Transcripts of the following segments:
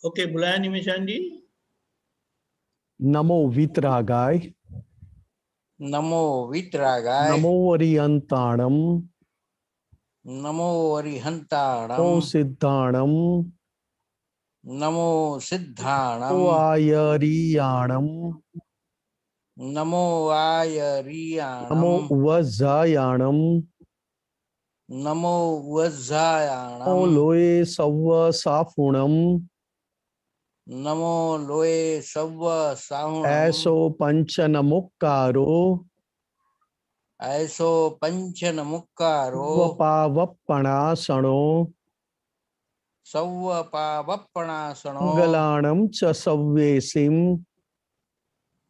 Okay, बुलाया निमिषान जी। नमो वीतरागाय, नमो वीतरागाय, नमो अरिहंताणम, नमो अरिहंताणम, नमो सिद्धाणम, नमो नमो सिद्धाणम, आयरियाणम, नमो नमो आयरियाणम, वज्जायाणम, नमो नमो वज्जायाणम, लोये सव्व साफुणम, नमो लोये सव्व साहुणम, ऐसो पंचनमुक्कारो, ऐसो पंचन मुक्कारो, वपावप्पणासणो, सव्व पावप्पणासनो, मंगलाणम च सव्वेसिम,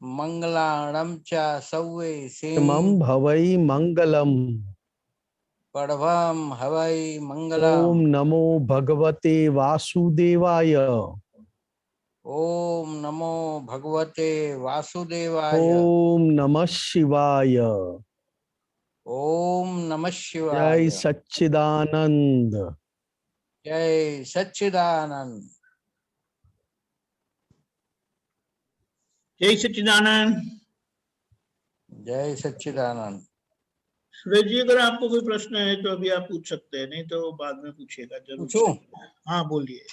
मंगलाणं च सव्वेसिं, मम भवै मंगलम। पढ़वम हवै मंगलम। ओम नमो भगवते वासुदेवाय, ओम नमो भगवते वासुदेवाय, ओम नमः शिवाय, ओम नमः शिवाय, जय सच्चिदानंद। जय सच्चिदानंद। जय सच्चिदानंद। जय सच्चिदानंद। सूरज जी, अगर आपको कोई प्रश्न है तो अभी आप पूछ सकते हैं, नहीं तो बाद में पूछिएगा जरूर। पूछूं? हाँ बोलिए।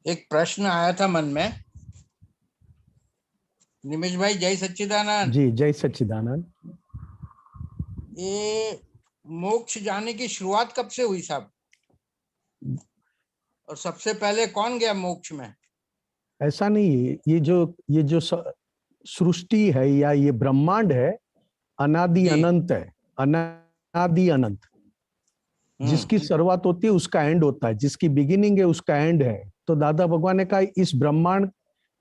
एक प्रश्न आया था मन में। निमेश भाई, जय सच्चिदानंद। जी जय सच्चिदानंद। ये मोक्ष जाने की शुरुआत कब से हुई साहब? और सबसे पहले कौन गया मोक्ष में? ऐसा नहीं है, ये जो सृष्टि है या ये ब्रह्मांड है, अनादि जी। अनंत है। अनादि अनंत, जिसकी शुरुआत होती है उसका एंड होता है, जिसकी बिगिनिंग है उसका एंड है। तो दादा भगवान ने कहा इस ब्रह्मांड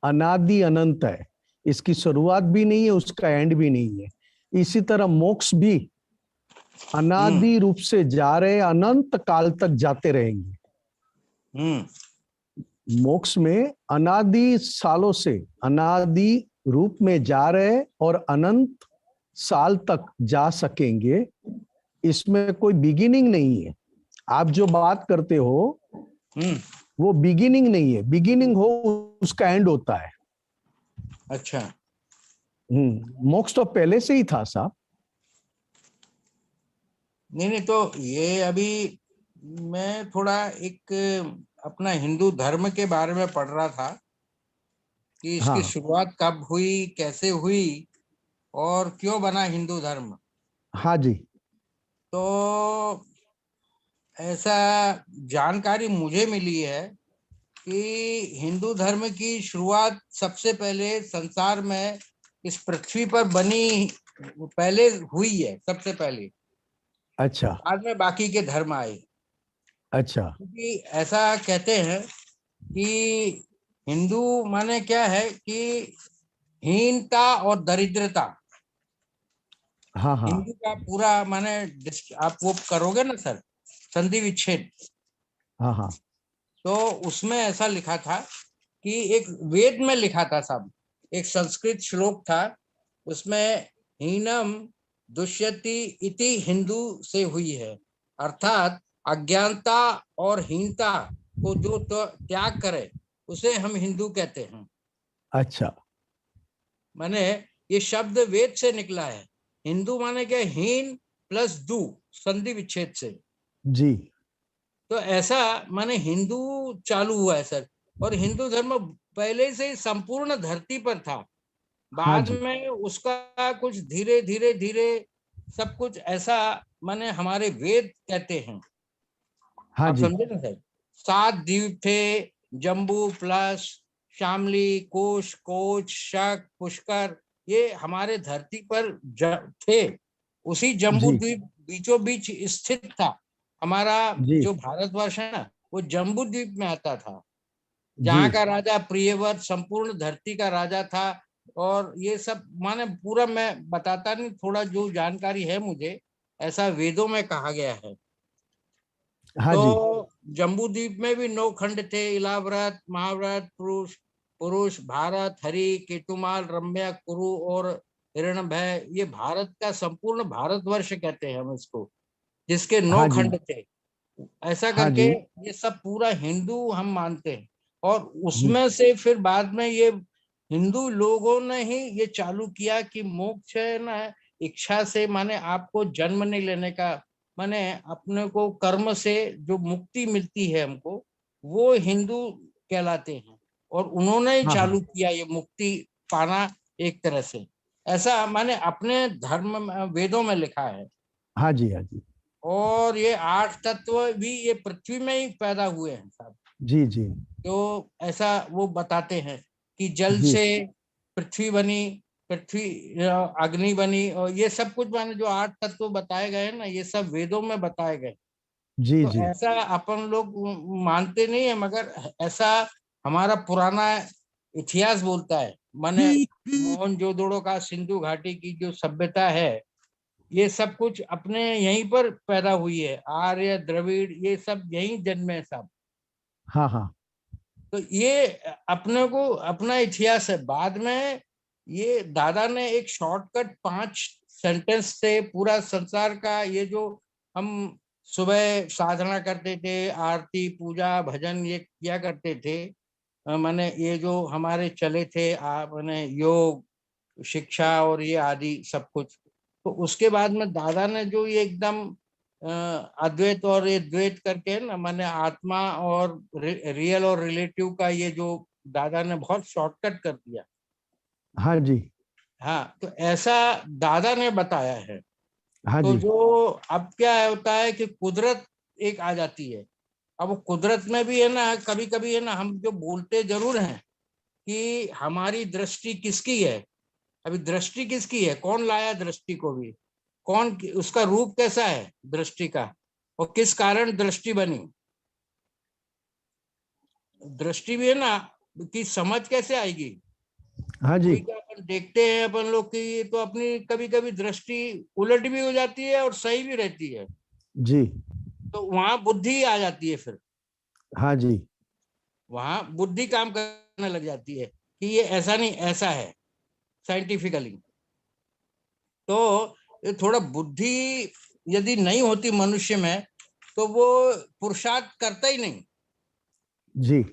अनादि अनंत है, इसकी शुरुआत भी नहीं है, उसका एंड भी नहीं है। इसी तरह मोक्ष भी अनादि रूप से जा रहे, अनंत काल तक जाते रहेंगे। मोक्ष में अनादि सालों से अनादि रूप में जा रहे और अनंत साल तक जा सकेंगे। इसमें कोई बिगिनिंग नहीं है। आप जो बात करते हो वो बिगिनिंग नहीं है, बिगिनिंग हो उसका एंड होता है। अच्छा। मोक्ष तो पहले से ही था साहब। नहीं, तो ये अभी मैं थोड़ा एक अपना हिंदू धर्म के बारे में पढ़ रहा था कि इसकी शुरुआत कब हुई, कैसे हुई और क्यों बना हिंदू धर्म। हाँ जी। तो ऐसा जानकारी मुझे मिली है कि हिंदू धर्म की शुरुआत सबसे पहले संसार में इस पृथ्वी पर बनी पहले हुई है, सबसे पहले। अच्छा। बाद में बाकी के धर्म आए। अच्छा। क्योंकि ऐसा कहते हैं कि हिंदू माने क्या है कि हीनता और दरिद्रता। हाँ हाँ। हिंदू का पूरा माने आप वो करोगे ना सर, संधि विच्छेद। हाँ हाँ। तो उसमें ऐसा लिखा था कि एक वेद में लिखा था साहब, एक संस्कृत श्लोक था, उसमें हीनम दुष्यति इति हिंदू से हुई है। अर्थात अज्ञानता और हीनता को जो त्याग करे उसे हम हिंदू कहते हैं। अच्छा। माने ये शब्द वेद से निकला है। हिंदू माने क्या? हीन प्लस दू, संधि विच्छेद से। जी। तो ऐसा माने हिंदू चालू हुआ है सर। और हिंदू धर्म पहले से संपूर्ण धरती पर था। बाद में उसका कुछ धीरे धीरे धीरे सब कुछ ऐसा माने हमारे वेद कहते हैं। हाँ आप जी। समझे ना सर? 7 द्वीप थे, जम्बू प्लस शामली, कोश, कोच, शक, पुष्कर, ये हमारे धरती पर थे। उसी जम्बू द्वीप बीचों बीच स्थित था। हमारा जो भारतवर्ष है ना, वो जम्बू द्वीप में आता था, जहाँ का राजा प्रियव्रत संपूर्ण धरती का राजा था। और ये सब माने पूरा मैं बताता नहीं, थोड़ा जो जानकारी है मुझे, ऐसा वेदों में कहा गया है। हाँ तो जी। जम्बू द्वीप में भी 9 खंड थे, इलाव्रत, महाव्रत, पुरुष, पुरुष, भारत, हरि, केतुमाल, रम्या, कुरु और हिरण्यभय, ये भारत का संपूर्ण भारतवर्ष कहते हैं हम इसको, जिसके 9 हाँ जी, खंड थे। ऐसा हाँ करके जी, ये सब पूरा हिंदू हम मानते हैं। और जी, उसमें से फिर बाद में ये हिंदू लोगों ने ही ये चालू किया कि मोक्ष है ना, इच्छा से, माने आपको जन्म नहीं लेने का, माने अपने को कर्म से जो मुक्ति मिलती है हमको, वो हिंदू कहलाते हैं। और उन्होंने ही हाँ हाँ, चालू किया ये मुक्ति पाना एक तरह से। ऐसा माने अपने धर्म में, वेदों में लिखा है। हाँ जी, हाँ जी, और ये 8 तत्व भी ये पृथ्वी में ही पैदा हुए हैं साहब। जी जी, तो ऐसा वो बताते हैं कि जल जी, से पृथ्वी बनी, पृथ्वी अग्नि बनी, और ये सब कुछ माने जो 8 तत्व बताए गए हैं ना, ये सब वेदों में बताए गए। जी तो जी, ऐसा अपन लोग मानते नहीं है, मगर ऐसा हमारा पुराना इतिहास बोलता है। माने मोहनजोदड़ो का सिंधु घाटी की जो सभ्यता है, ये सब कुछ अपने यहीं पर पैदा हुई है। आर्य, द्रविड़, ये सब यहीं जन्मे सब। हाँ हाँ, तो ये अपने को अपना इतिहास है। बाद में ये दादा ने एक शॉर्टकट 5 सेंटेंस से पूरा संसार का, ये जो हम सुबह साधना करते थे, आरती, पूजा, भजन ये किया करते थे, माने ये जो हमारे चले थे माने योग, शिक्षा और ये आदि सब कुछ, तो उसके बाद में दादा ने जो ये एकदम अद्वैत और ये द्वैत करके है ना, माने आत्मा और रियल और रिलेटिव का, ये जो दादा ने बहुत शॉर्टकट कर दिया। हाँ जी, हाँ, तो ऐसा दादा ने बताया है। हाँ तो जी, जो अब क्या होता है कि कुदरत एक आ जाती है। अब वो कुदरत में भी है ना, कभी कभी है ना, हम जो बोलते जरूर हैं कि हमारी दृष्टि किसकी है। अभी दृष्टि किसकी है, कौन लाया दृष्टि को भी, कौन, उसका रूप कैसा है दृष्टि का, और किस कारण दृष्टि बनी। दृष्टि भी है ना कि समझ कैसे आएगी। हाँ जी, कोई का अपन देखते हैं अपन लोग की, तो अपनी कभी कभी दृष्टि उलट भी हो जाती है और सही भी रहती है। जी, तो वहां बुद्धि आ जाती है फिर, हाँ जी, वहां बुद्धि काम करने लग जाती है कि ये ऐसा नहीं ऐसा है साइंटिफिकली। तो ये थोड़ा बुद्धि यदि नहीं होती मनुष्य में, तो वो पुरुषार्थ करता ही नहीं। जी,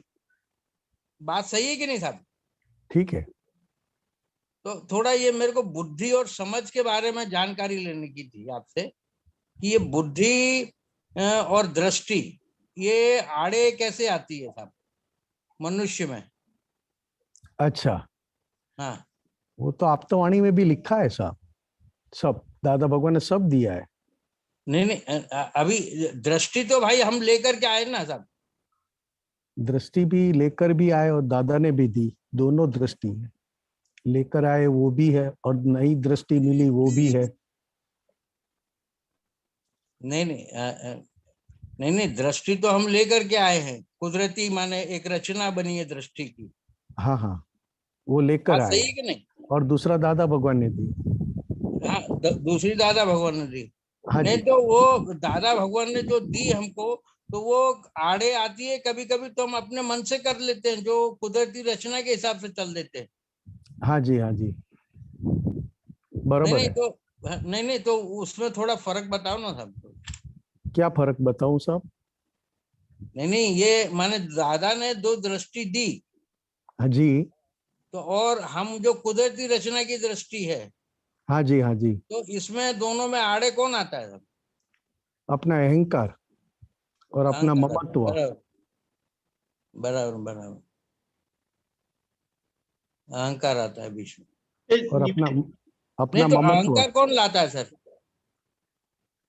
बात सही है कि नहीं साहब। ठीक है, तो थोड़ा ये मेरे को बुद्धि और समझ के बारे में जानकारी लेने की थी आपसे कि ये बुद्धि और दृष्टि ये आड़े कैसे आती है साहब मनुष्य में। अच्छा, हाँ, वो तो आप्तवाणी में भी लिखा है साहब, सब दादा भगवान ने सब दिया है। नहीं नहीं, अभी दृष्टि तो भाई हम लेकर के आए ना साहब। दृष्टि भी लेकर भी आए और दादा ने भी दी, दोनों दृष्टि है, लेकर आए वो भी है और नई दृष्टि मिली वो भी है। नहीं नहीं, नहीं नहीं, दृष्टि तो हम लेकर के आए हैं, कुदरती माने एक रचना बनी है दृष्टि की। हाँ हाँ, वो लेकर बात आए सही है कि नहीं। और दूसरा दादा भगवान ने दी। हाँ, दूसरी दादा भगवान ने दी। हाँ नहीं जी, तो वो दादा भगवान ने जो दी हमको, तो वो आड़े आती है कभी कभी, तो हम अपने मन से कर लेते हैं, जो कुदरती रचना के हिसाब से चल देते हैं। हाँ जी, हाँ जी, नहीं बराबर नहीं है। तो, नहीं नहीं तो उसमें थोड़ा फर्क बताओ ना साहब। क्या फर्क बताऊं साहब? नहीं नहीं, ये माने दादा ने 2 दृष्टि दी, हाँ जी, तो और हम जो कुदरती रचना की दृष्टि है, हाँ जी, हाँ जी, तो इसमें दोनों में आड़े कौन आता है साहब। अपना अहंकार और अपना अहंकार आता है, ममत्व। बराबर बराबर बराबर, अहंकार आता है बीच में। और अपना नहीं अपना तो ममत्व। अहंकार कौन लाता है सर।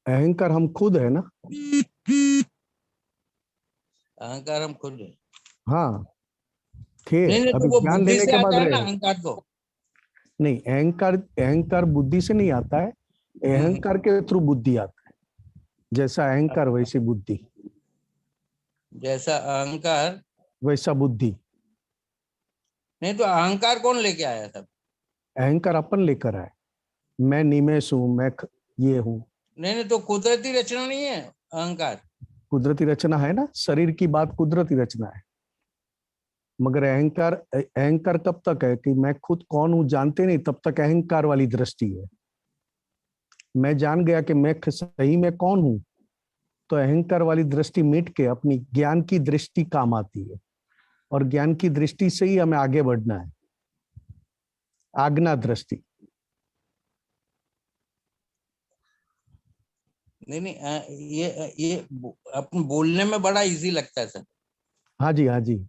अहंकार हम खुद है ना। अहंकार हम खुद है। हाँ, थे, नहीं नहीं, तो अभी वो ज्ञान बुद्धि लेने से के बाद आता है ना रहे। अहंकार तो। नहीं, अहंकार अहंकार बुद्धि से नहीं आता है, हम्म, अहंकार के थ्रू बुद्धि आता है। जैसा अहंकार अच्छा, वैसी बुद्धि, जैसा अहंकार। वैसा बुद्धि। नहीं तो अहंकार कौन लेके आया सब। अहंकार अपन लेकर आए, मैं निमेष हूं, ये हूँ। नहीं नहीं, तो कुदरती रचना नहीं है अहंकार। कुदरती रचना है ना, शरीर की बात कुदरती रचना है। मगर अहंकार अहंकार कब तक है कि मैं खुद कौन हूं जानते नहीं, तब तक अहंकार वाली दृष्टि है। मैं जान गया कि मैं सही में कौन हूं, तो अहंकार वाली दृष्टि मिट के अपनी ज्ञान की दृष्टि काम आती है, और ज्ञान की दृष्टि से ही हमें आगे बढ़ना है, आज्ञा दृष्टि। नहीं नहीं, ये अपन बोलने में बड़ा इजी लगता है सर, हाँ जी, हाँ जी,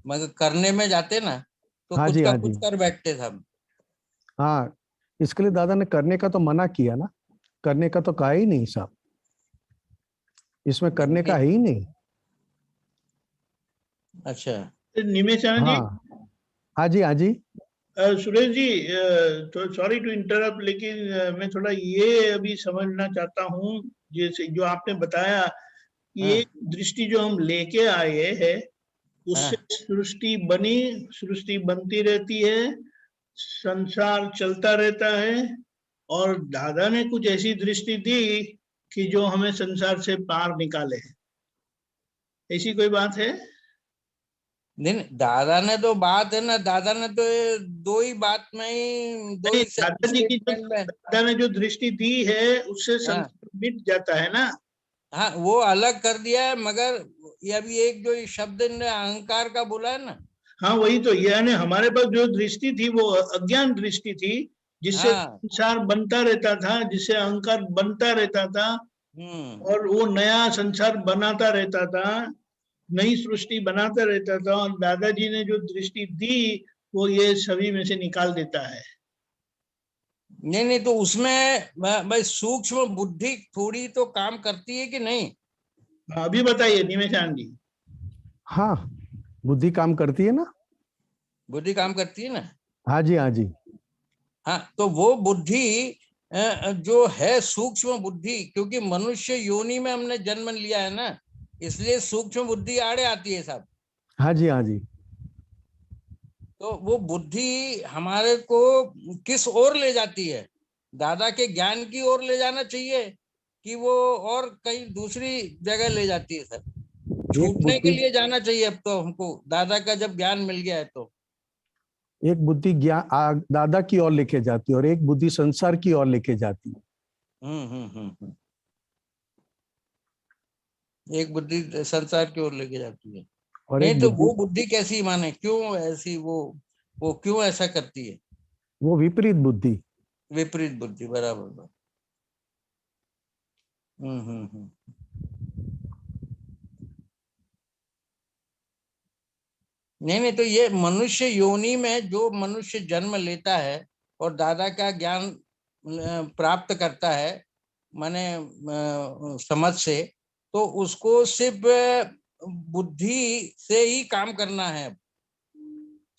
मगर करने में जाते ना तो हाँ कुछ जी, का हाँ कुछ जी, कर बैठते सब। हाँ। इसके लिए दादा ने करने का तो मना किया ना, करने का तो कहा ही नहीं साहब, इसमें करने का है ही नहीं। अच्छा। निमेशानंद जी, हाँ, हाँ जी, हाँ जी, सुरेश जी, तो सॉरी टू इंटरप्ट, लेकिन मैं थोड़ा ये अभी समझना चाहता हूँ, जैसे जो आपने बताया कि हाँ, एक दृष्टि जो हम लेके आए हैं उससे हाँ, सृष्टि बनी, सृष्टि बनती रहती है, संसार चलता रहता है, और दादा ने कुछ ऐसी दृष्टि दी कि जो हमें संसार से पार निकाले। ऐसी कोई बात है? नहीं नहीं, दादा ने तो बात है ना, दादा ने तो ये दो ही बात में ही, दो नहीं, ही दादाजी की जो स्टेटमेंट में। दादा ने जो दृष्टि दी है उससे हाँ संसार मिट जाता है ना। हाँ, वो अलग कर दिया है, मगर ये अभी एक जो ये शब्द ने अहंकार का बोला है ना। हाँ वही तो, यानी हमारे पास जो दृष्टि थी वो अज्ञान दृष्टि थी, जिससे हाँ। संसार बनता रहता था, जिससे अहंकार बनता रहता था, हम्म। और वो नया संसार बनाता रहता था, नई सृष्टि बनाता रहता था, और दादाजी ने जो दृष्टि दी वो ये सभी में से निकाल देता है। नहीं नहीं, तो उसमें भाई सूक्ष्म बुद्धि थोड़ी तो काम करती है कि नहीं? हाँ, अभी बताइए निमेशान जी। हाँ, बुद्धि काम करती है ना। बुद्धि काम करती है ना। हाँ जी, हाँ जी, हाँ, तो वो बुद्धि जो है सूक्ष्म बुद्धि, क्योंकि मनुष्य योनि में हमने जन्म लिया है ना, इसलिए सूक्ष्म बुद्धि आड़े आती है सब। हाँ जी, हाँ जी। तो वो बुद्धि हमारे को किस ओर ले जाती है? दादा के ज्ञान की ओर ले जाना चाहिए कि वो और कहीं दूसरी जगह ले जाती है सर? एक छूटने के बुद्धि, लिए जाना चाहिए अब तो हमको, दादा का जब ज्ञान मिल गया है तो। एक बुद्धि ज्ञान दादा की ओर लेके जाती है, और एक बुद्धि संसार की ओर लेके जाती है। हम्म। एक बुद्धि संसार की ओर लेके जाती है। और नहीं एक तो बुद्धि, वो बुद्धि कैसी माने, क्यों ऐसी वो क्यों ऐसा करती है? वो विपरीत बुद्धि। विपरीत बुद्धि, बराबर। हम्म। नहीं नहीं, तो ये मनुष्य योनि में जो मनुष्य जन्म लेता है और दादा का ज्ञान प्राप्त करता है, माने समझ से, तो उसको सिर्फ बुद्धि से ही काम करना है,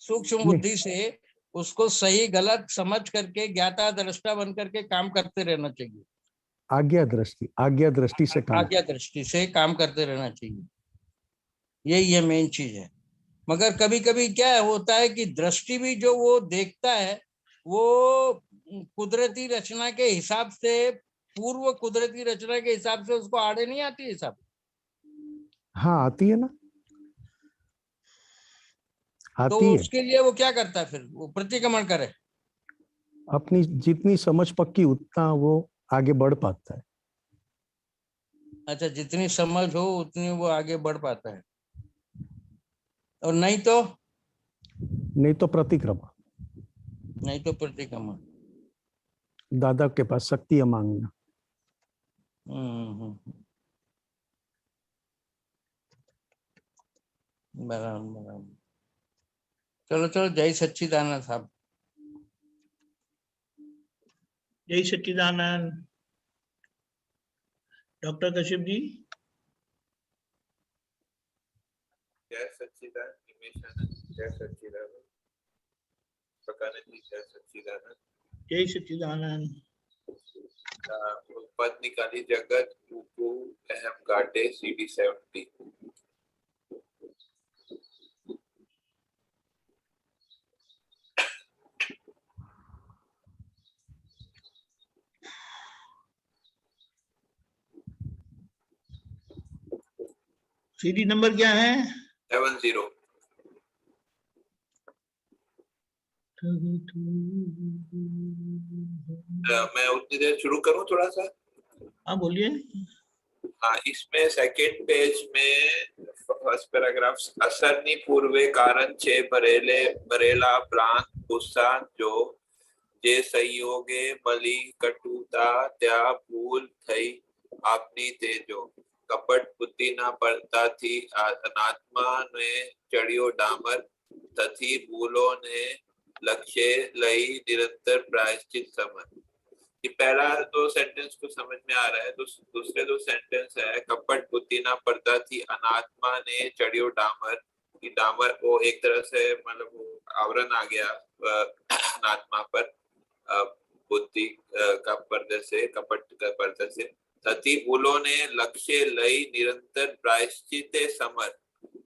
सूक्ष्म नहीं, बुद्धि से उसको सही गलत समझ करके ज्ञाता दृष्टा बन करके काम करते रहना चाहिए। आज्ञा दृष्टि, आज्ञा दृष्टि से काम। आज्ञा दृष्टि से काम करते रहना चाहिए, यही ये मेन चीज है। मगर कभी कभी क्या होता है कि दृष्टि भी जो वो देखता है, वो कुदरती रचना के हिसाब से, पूर्व कुदरती रचना के हिसाब से उसको आड़े नहीं आती है सब। हाँ, आती है ना, तो आती है। उसके लिए वो क्या करता है फिर? वो प्रतिक्रमण करे। अपनी जितनी समझ पक्की उतना वो आगे बढ़ पाता है। अच्छा, जितनी समझ हो उतनी वो आगे बढ़ पाता है, और नहीं तो? नहीं तो प्रतिक्रमण। नहीं तो प्रतिक्रमण। दादा के पास शक्ति है मांगना। हम्म। बराबर बराबर। चलो चलो, जय सच्चिदानंद साहब। जय सच्चिदानंद। डॉक्टर कश्यप जी। जय सच्चिदानंद निमेशानंद, जय सच्चिदानंद प्रकानंद जी, जय सच्चिदानंद। जय सच्चिदानंद। पद निकाली जगत उपू अहम गाटे CD 70। सीडी नंबर क्या है? 70। मैं उतनी देर शुरू करूं थोड़ा सा। हाँ बोलिए। हाँ, इसमें सेकंड पेज में फर्स्ट पैराग्राफ, असरनी पूर्वे कारण छे भरेले भरेला प्रांत गुस्सा जो जे संयोगे मली कटुता त्या भूल थई आपनी तेजो कपट बुद्धि ना पड़ता थी अनात्मा ने चढ़ियो डामर तथी भूलों ने लक्ष्य लई निरंतर प्रायश्चित समर। ये पहला दो सेंटेंस को समझ में आ रहा है, तो दूसरे दो सेंटेंस है कपट बुद्धि ना पड़ता थी अनात्मा ने चढ़ियो डामर। कि डामर वो एक तरह से मतलब वो आवरण आ गया अनात्मा पर बुद्धि का पर्दे से, कपट का पर्दे से। तथी भूलों ने लक्ष्य लई निरंतर प्रायश्चित समर।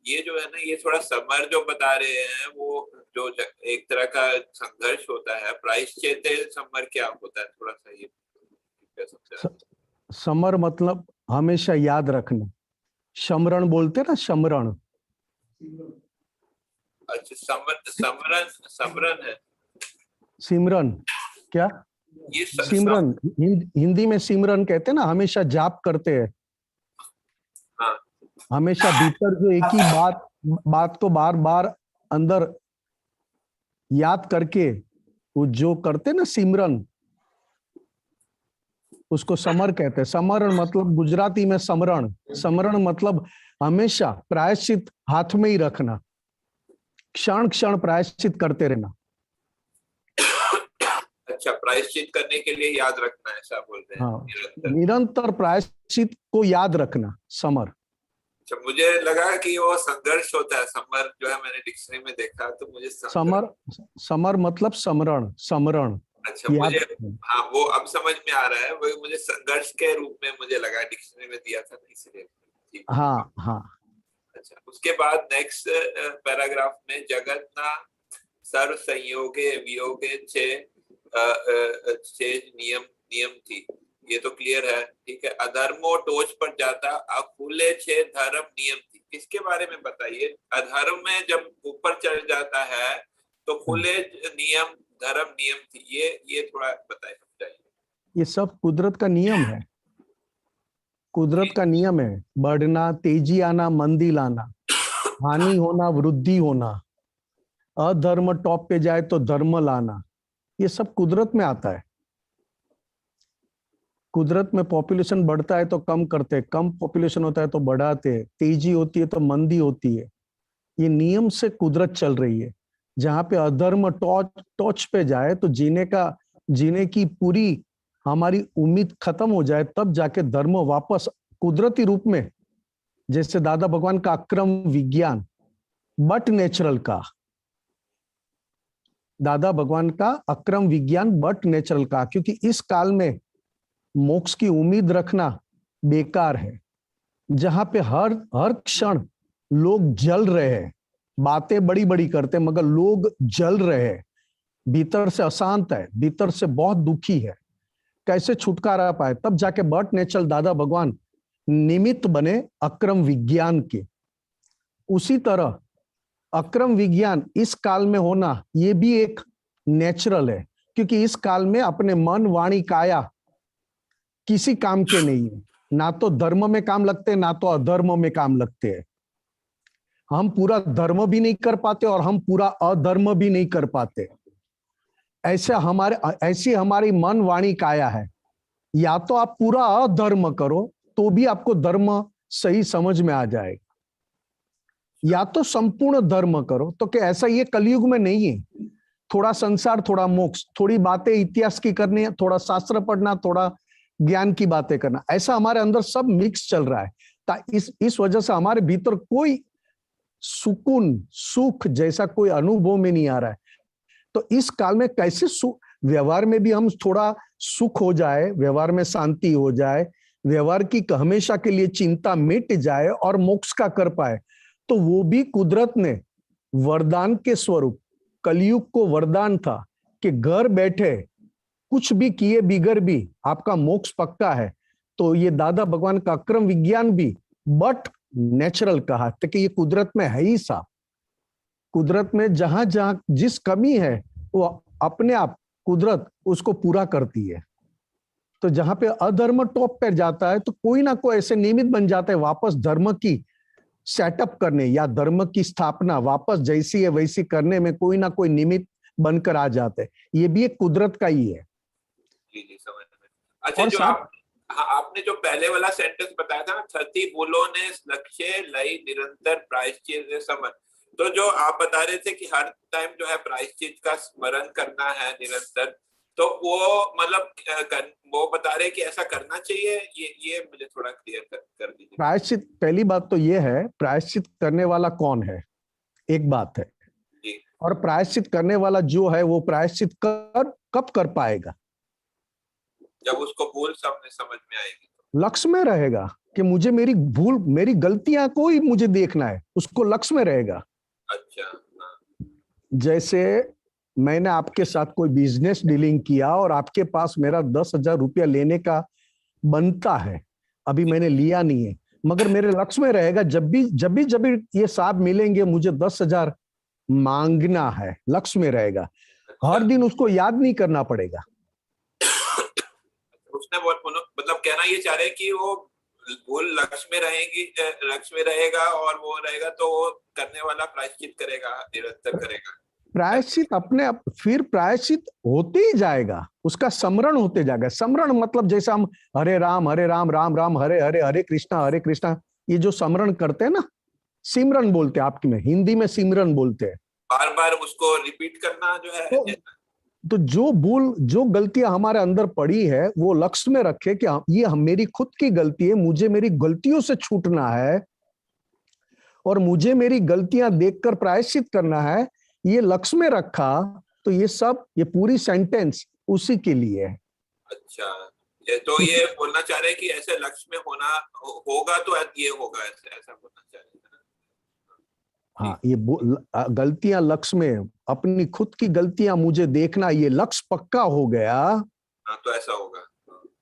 ये जो है ना, ये थोड़ा समर जो बता रहे हैं वो जो एक तरह का संघर्ष होता है। प्रायश्चित समर क्या होता है, थोड़ा सा ये क्या समझा? समर मतलब हमेशा याद रखना। शमरण बोलते ना, शमरण। अच्छा, समरण समरण है। सिमरन क्या? ये सिमरन हिंदी में सिमरन कहते हैं ना, हमेशा जाप करते हैं। हाँ। हमेशा भीतर जो एक ही बात को बार बार अंदर याद करके वो जो करते ना सिमरन, उसको समर कहते हैं। समरण मतलब गुजराती में समरण। समरण मतलब हमेशा प्रायश्चित हाथ में ही रखना, क्षण क्षण प्रायश्चित करते रहना। अच्छा, प्रायश्चित करने के लिए याद रखना, ऐसा बोलते हैं। हाँ, निरंतर प्रायश्चित को याद रखना, समर। अच्छा, मुझे लगा कि वो संघर्ष होता है। समर जो है मैंने डिक्शनरी में देखा, तो मुझे समर मतलब समरण, समरण। अच्छा, मुझे हाँ वो अब समझ में आ रहा है। वो मुझे संघर्ष के रूप में मुझे लगा, डिक्शनरी में दिया था ना, इसलिए। हाँ हाँ। अच्छा, उसके बाद नेक्स्ट पैराग्राफ में जगत ना सर्व संयोगे वियोगे छे नियम नियम थी, ये तो क्लियर है, ठीक है। अधर्मो टोच पर जाता अखुले छे धर्म नियम थी। इसके बारे में बताइए। अधर्म में जब ऊपर चढ़ जाता है तो खुले नियम धर्म नियम थी, ये थोड़ा बताइए, समझाइए। ये सब कुदरत का नियम है। कुदरत का नियम है। बढ़ना, तेजी आना, मंदी लाना, हानि होना, वृद्धि होना, अधर्म टॉप पे जाए तो धर्म लाना, ये सब कुदरत में आता है। कुदरत में पॉपुलेशन बढ़ता है तो कम करते, कम पॉपुलेशन होता है तो बढ़ाते, तेजी होती है तो मंदी होती है। ये नियम से कुदरत चल रही है। जहां पे अधर्म टॉच पे जाए तो जीने की पूरी हमारी उम्मीद खत्म हो जाए, तब जाके धर्म वापस कुदरती रूप में, जैसे दादा भगवान का अक्रम विज्ञान बट नेचुरल का, दादा भगवान का अक्रम विज्ञान बट नेचुरल का, क्योंकि इस काल में मोक्ष की उम्मीद रखना बेकार है। जहां पे हर क्षण लोग जल रहे हैं, बातें बड़ी बड़ी करते मगर लोग जल रहे हैं, भीतर से अशांत है, भीतर से बहुत दुखी है, कैसे छुटकारा पाए? तब जाके बट नेचुरल दादा भगवान निमित्त बने अक्रम विज्ञान के। उसी तरह अक्रम विज्ञान इस काल में होना ये भी एक नेचुरल है, क्योंकि इस काल में अपने मन वाणी काया किसी काम के नहीं है। ना तो धर्म में काम लगते, ना तो अधर्म में काम लगते हैं। हम पूरा धर्म भी नहीं कर पाते और हम पूरा अधर्म भी नहीं कर पाते। ऐसी हमारी मन वाणी काया है। या तो आप पूरा अधर्म करो तो भी आपको धर्म सही समझ में आ जाएगा, या तो संपूर्ण धर्म करो। तो क्या ऐसा ये कलयुग में नहीं है? थोड़ा संसार, थोड़ा मोक्ष, थोड़ी बातें इतिहास की करनी है, थोड़ा शास्त्र पढ़ना, थोड़ा ज्ञान की बातें करना, ऐसा हमारे अंदर सब मिक्स चल रहा है। इस वजह से हमारे भीतर कोई सुकून, सुख जैसा कोई अनुभव में नहीं आ रहा है। तो इस काल में कैसे व्यवहार में भी हम थोड़ा सुख हो जाए, व्यवहार में शांति हो जाए, व्यवहार की हमेशा के लिए चिंता मिट जाए और मोक्ष का कर पाए, तो वो भी कुदरत ने वरदान के स्वरूप, कलयुग को वरदान था कि घर बैठे कुछ भी किए बिगर भी आपका मोक्ष पक्का है। तो ये दादा भगवान का अक्रम विज्ञान भी बट नेचुरल कहा, कि ये कुदरत में है ही साहब। कुदरत में जहां जहां जिस कमी है वो अपने आप कुदरत उसको पूरा करती है। तो जहां पे अधर्म टॉप पर जाता है तो कोई ना कोई ऐसे निमित्त बन जाते हैं वापस धर्म की सेटअप करने या धर्म की स्थापना वापस जैसी है वैसी करने में कोई ना कोई निमित्त बनकर आ जाते हैं। ये भी एक कुदरत का ही है। जी जी समझ में। अच्छा और जो साथ आपने जो पहले वाला सेंटेंस बताया था ना, 30 बोलो ने लक्ष्य लई निरंतर प्रायश्चित समन, तो जो आप बता रहे थे कि हर टाइम जो है प्रायश्चित का स्मरण करना है निरंतर, तो वो मतलब वो बता रहे कि ऐसा करना चाहिए, ये मुझे थोड़ा क्लियर कर दीजिए। प्रायश्चित, पहली बात तो ये है प्रायश्चित करने वाला कौन है, एक बात है जी। और प्रायश्चित करने वाला जो है वो प्रायश्चित कब कर पाएगा, जब उसको भूल सामने समझ में आएगी तो। लक्ष्य में रहेगा कि मुझे मेरी भूल मेरी गलतियां को ही मुझे देखना है, उसको लक्ष्य में रहेगा। अच्छा हाँ। जैसे मैंने आपके साथ कोई बिजनेस डीलिंग किया और आपके पास मेरा 10,000 रुपया लेने का बनता है, अभी मैंने लिया नहीं है, मगर मेरे लक्ष्य में रहेगा जब भी ये साहब मिलेंगे मुझे 10,000 मांगना है, लक्ष्य में रहेगा। हर दिन उसको याद नहीं करना पड़ेगा। उसने मतलब कहना ये चाह रहे कि वो भूल लक्ष्य में रहेगी, लक्ष्य में रहेगा और वो रहेगा तो वो करने वाला प्रायश्चित करेगा, निरंतर करेगा। प्रायश्चित अपने फिर प्रायश्चित होते ही जाएगा, उसका स्मरण होते जाएगा। स्मरण मतलब जैसे हम हरे राम राम राम हरे हरे हरे कृष्णा, ये जो स्मरण करते हैं ना, सिमरन बोलते हैं, आपकी में हिंदी में सिमरन बोलते हैं। बार बार उसको रिपीट करना जो है तो जो गलतियां हमारे अंदर पड़ी है वो लक्ष्य में रखे कि ये मेरी खुद की गलती है, मुझे मेरी गलतियों से छूटना है और मुझे मेरी गलतियां देखकर प्रायश्चित करना है, ये लक्ष्य में रखा तो ये पूरी सेंटेंस उसी के लिए है। अच्छा, तो ये बोलना चाह रहे हैं कि ऐसे लक्ष्य में होगा तो ये होगा, ऐसा बोलना चाह रहे हैं। हाँ, ये गलतियां लक्ष्य में, अपनी खुद की गलतियां मुझे देखना, ये लक्ष्य पक्का हो गया। हाँ, तो ऐसा होगा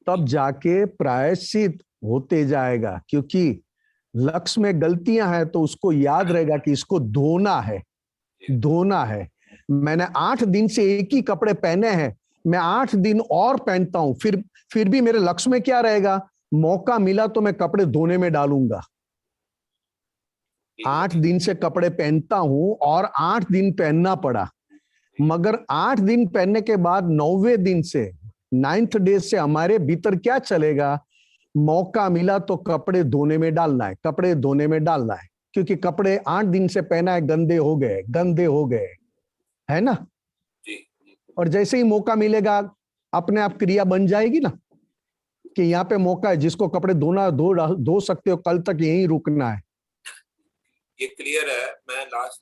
तब जाके प्रायश्चित होते जाएगा, क्योंकि लक्ष्य में गलतियां हैं तो उसको याद रहेगा कि इसको धोना है। मैंने 8 दिन से एक ही कपड़े पहने हैं, मैं 8 दिन और पहनता हूं, फिर भी मेरे लक्ष्य में क्या रहेगा, मौका मिला तो मैं कपड़े धोने में डालूंगा। 8 दिन से कपड़े पहनता हूं और 8 दिन पहनना पड़ा, मगर 8 दिन पहनने के बाद 9वें दिन से 9th डे से हमारे भीतर क्या चलेगा, मौका मिला तो कपड़े धोने में डालना है, क्योंकि कपड़े 8 दिन से पहना है, गंदे हो गए, है ना। और जैसे ही मौका मिलेगा अपने आप क्रिया बन जाएगी ना कि यहाँ पे मौका है, जिसको कपड़े धो सकते हो, कल तक यहीं रुकना है। ये क्लियर है। मैं लास्ट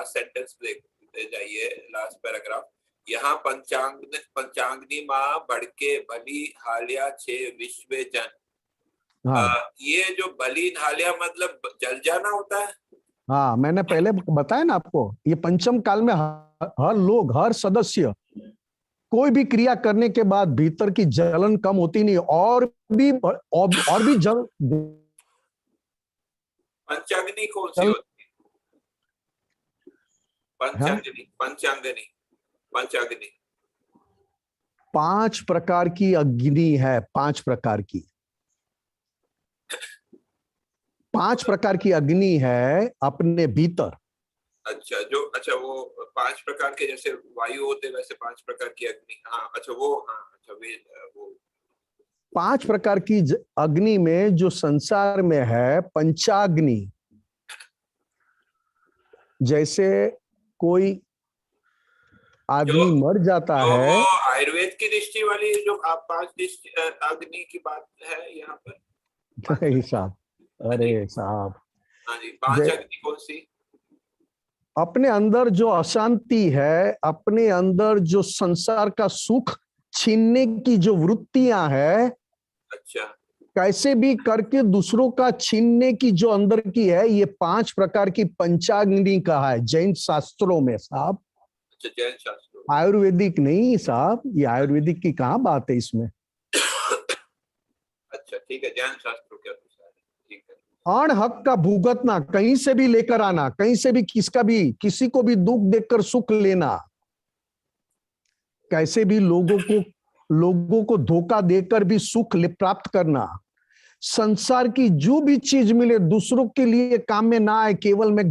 सेंटेंस देखते जाइए, लास्ट पैराग्राफ। यहाँ पंचांगनी माँ बढ़के भली हालिया छे विश्व जन। हाँ। ये जो बली हालिया मतलब जल जाना होता है। हाँ, मैंने पहले बताया ना आपको, ये पंचम काल में हर सदस्य कोई भी क्रिया करने के बाद भीतर की जलन कम होती नहीं, और भी जल। पंचाग्नि कौन सी होती है? पंचाग्नि 5 प्रकार की अग्नि है, 5 प्रकार की अग्नि है अपने भीतर। अच्छा, वो 5 प्रकार के, जैसे वायु होते वैसे 5 प्रकार की अग्नि। हाँ अच्छा, वो 5 प्रकार की अग्नि में जो संसार में है पंचाग्नि, जैसे कोई आदमी मर जाता है, वो आयुर्वेद की दृष्टि वाली जो आप 5 अग्नि की बात है यहाँ पर। साहब, अरे साहब, हाँ जी, 5 अग्नि कौन सी? अपने अंदर जो अशांति है, अपने अंदर जो संसार का सुख छीनने की जो वृत्तियां है, अच्छा, कैसे भी करके दूसरों का छीनने की जो अंदर की है, ये 5 प्रकार की पंचाग्नि कहा है जैन शास्त्रों में साहब। अच्छा, जैन शास्त्रों, आयुर्वेदिक नहीं साहब, ये आयुर्वेदिक की कहाँ बात है इसमें। अच्छा ठीक है, जैन शास्त्रों के अनुसार, ठीक है। अनहक का भुगतना, कहीं से भी लेकर आना, कहीं से भी किसी को भी दुख देखकर सुख लेना, कैसे भी लोगों को धोखा देकर भी सुख प्राप्त करना, संसार की जो भी चीज मिले दूसरों के लिए काम में ना आए, केवल मैं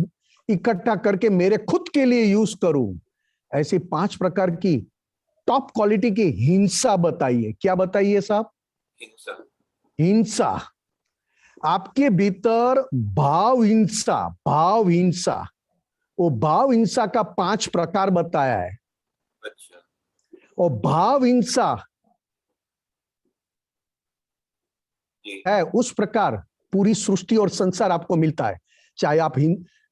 इकट्ठा करके मेरे खुद के लिए यूज करूं, ऐसी 5 प्रकार की टॉप क्वालिटी की हिंसा बताइए। क्या बताइए साहब? हिंसा। हिंसा। आपके भीतर भाव हिंसा, वो भाव हिंसा का 5 प्रकार बताया है। अच्छा। और भाव हिंसा है उस प्रकार पूरी सृष्टि और संसार आपको मिलता है। चाहे आप